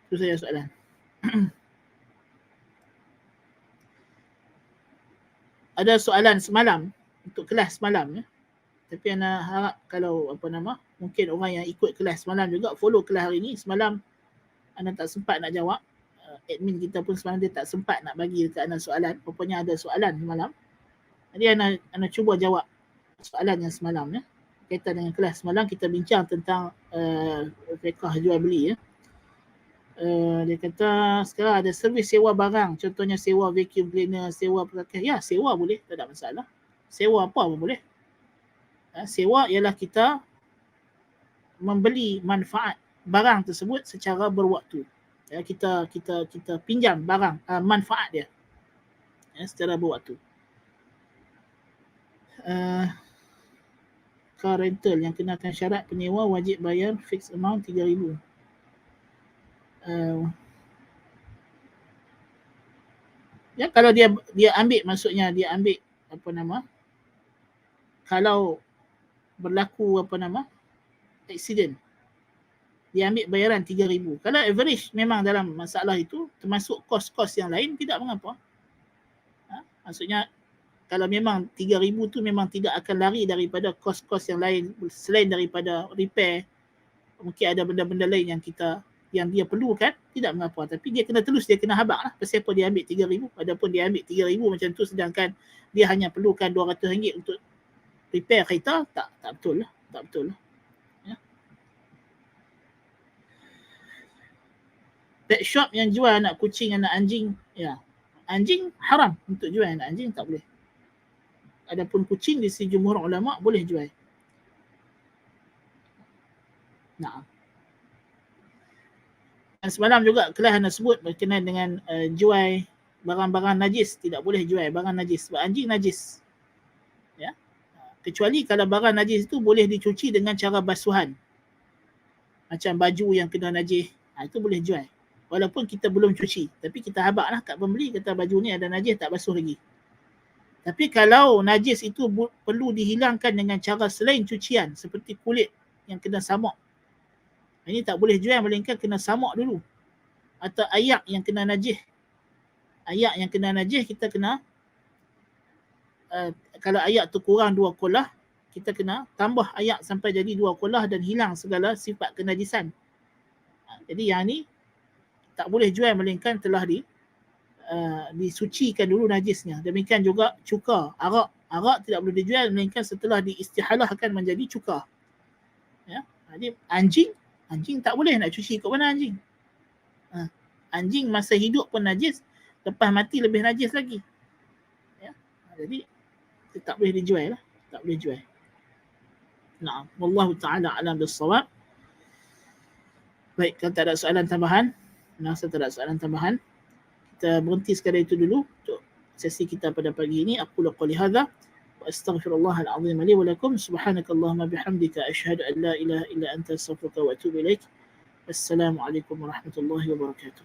Itu saja soalan. Ada soalan semalam untuk kelas semalam ya. Tapi ana harap kalau mungkin orang yang ikut kelas semalam juga follow kelas hari ni. Semalam ana tak sempat nak jawab. Admin kita pun semalam dia tak sempat nak bagi dekat ana soalan. Rupanya ada soalan semalam. Jadi ana cuba jawab soalan yang semalam ya. Kaitan dengan kelas semalam kita bincang tentang fiqh jual beli ya. Dia kata sekarang ada servis sewa barang, contohnya sewa vacuum cleaner, sewa pelakis. Ya, sewa boleh, tak ada masalah. Sewa apa pun boleh. Sewa ialah kita membeli manfaat barang tersebut secara berwaktu. Ya, kita pinjam barang, manfaat dia secara berwaktu. Car rental yang kenakan syarat penyewa wajib bayar fixed amount 3,000. Ya, kalau dia ambil, maksudnya dia ambil kalau berlaku accident, dia ambil bayaran 3,000. Kalau average memang dalam masalah itu termasuk kos-kos yang lain, tidak mengapa. Maksudnya kalau memang 3,000 tu memang tidak akan lari daripada kos-kos yang lain selain daripada repair, mungkin ada benda-benda lain yang dia perlukan, tidak mengapa. Tapi dia kena telus, dia kena habaq lah. Pasal apa dia ambil 3,000? Adapun dia ambil 3,000 macam tu sedangkan dia hanya perlukan RM200 untuk repair kereta, tak betul lah. Tak betul lah. Ya. Pet shop yang jual anak kucing, anak anjing, ya. Anjing haram untuk jual, anak anjing tak boleh. Adapun kucing di sisi jumhur ulama boleh jual. Nah. Dan semalam juga kelas anda sebut berkenaan dengan jual barang-barang najis. Tidak boleh jual barang najis sebab anjing najis. Ya. Kecuali kalau barang najis itu boleh dicuci dengan cara basuhan. Macam baju yang kena najis, itu boleh jual. Walaupun kita belum cuci, tapi kita habaq lah kat pembeli, kata baju ni ada najis tak basuh lagi. Tapi kalau najis itu perlu dihilangkan dengan cara selain cucian, seperti kulit yang kena samak, ini tak boleh jual melainkan kena samak dulu. Atau ayak yang kena najis. Ayak yang kena najis kita kena kalau ayak tu kurang 2 kolah, kita kena tambah ayak sampai jadi 2 kolah dan hilang segala sifat kenajisan. Jadi yang ni tak boleh jual melainkan telah disucikan dulu najisnya. Demikian juga cuka, arak. Arak tidak boleh dijual melainkan setelah diistihalahkan menjadi cuka. Ya. Jadi anjing tak boleh nak cuci kat mana anjing. Anjing masa hidup pun najis, lepas mati lebih najis lagi. Ya. Jadi tak boleh dijual lah. Tak boleh jual. Na'am. Wallahu ta'ala a'lam bis-shawab. Baik, kalau tak ada soalan tambahan, rasa tak ada soalan tambahan, kita berhenti sekadar itu dulu untuk sesi kita pada pagi ini. Aku qouli hadza wa astaghfirullah al-azim li wa lakum. Subhanakallahumma bihamdika asyhadu an la ilaha illa anta astaghfiruka wa atubu ilaik. Wassalamualaikum warahmatullahi wabarakatuh.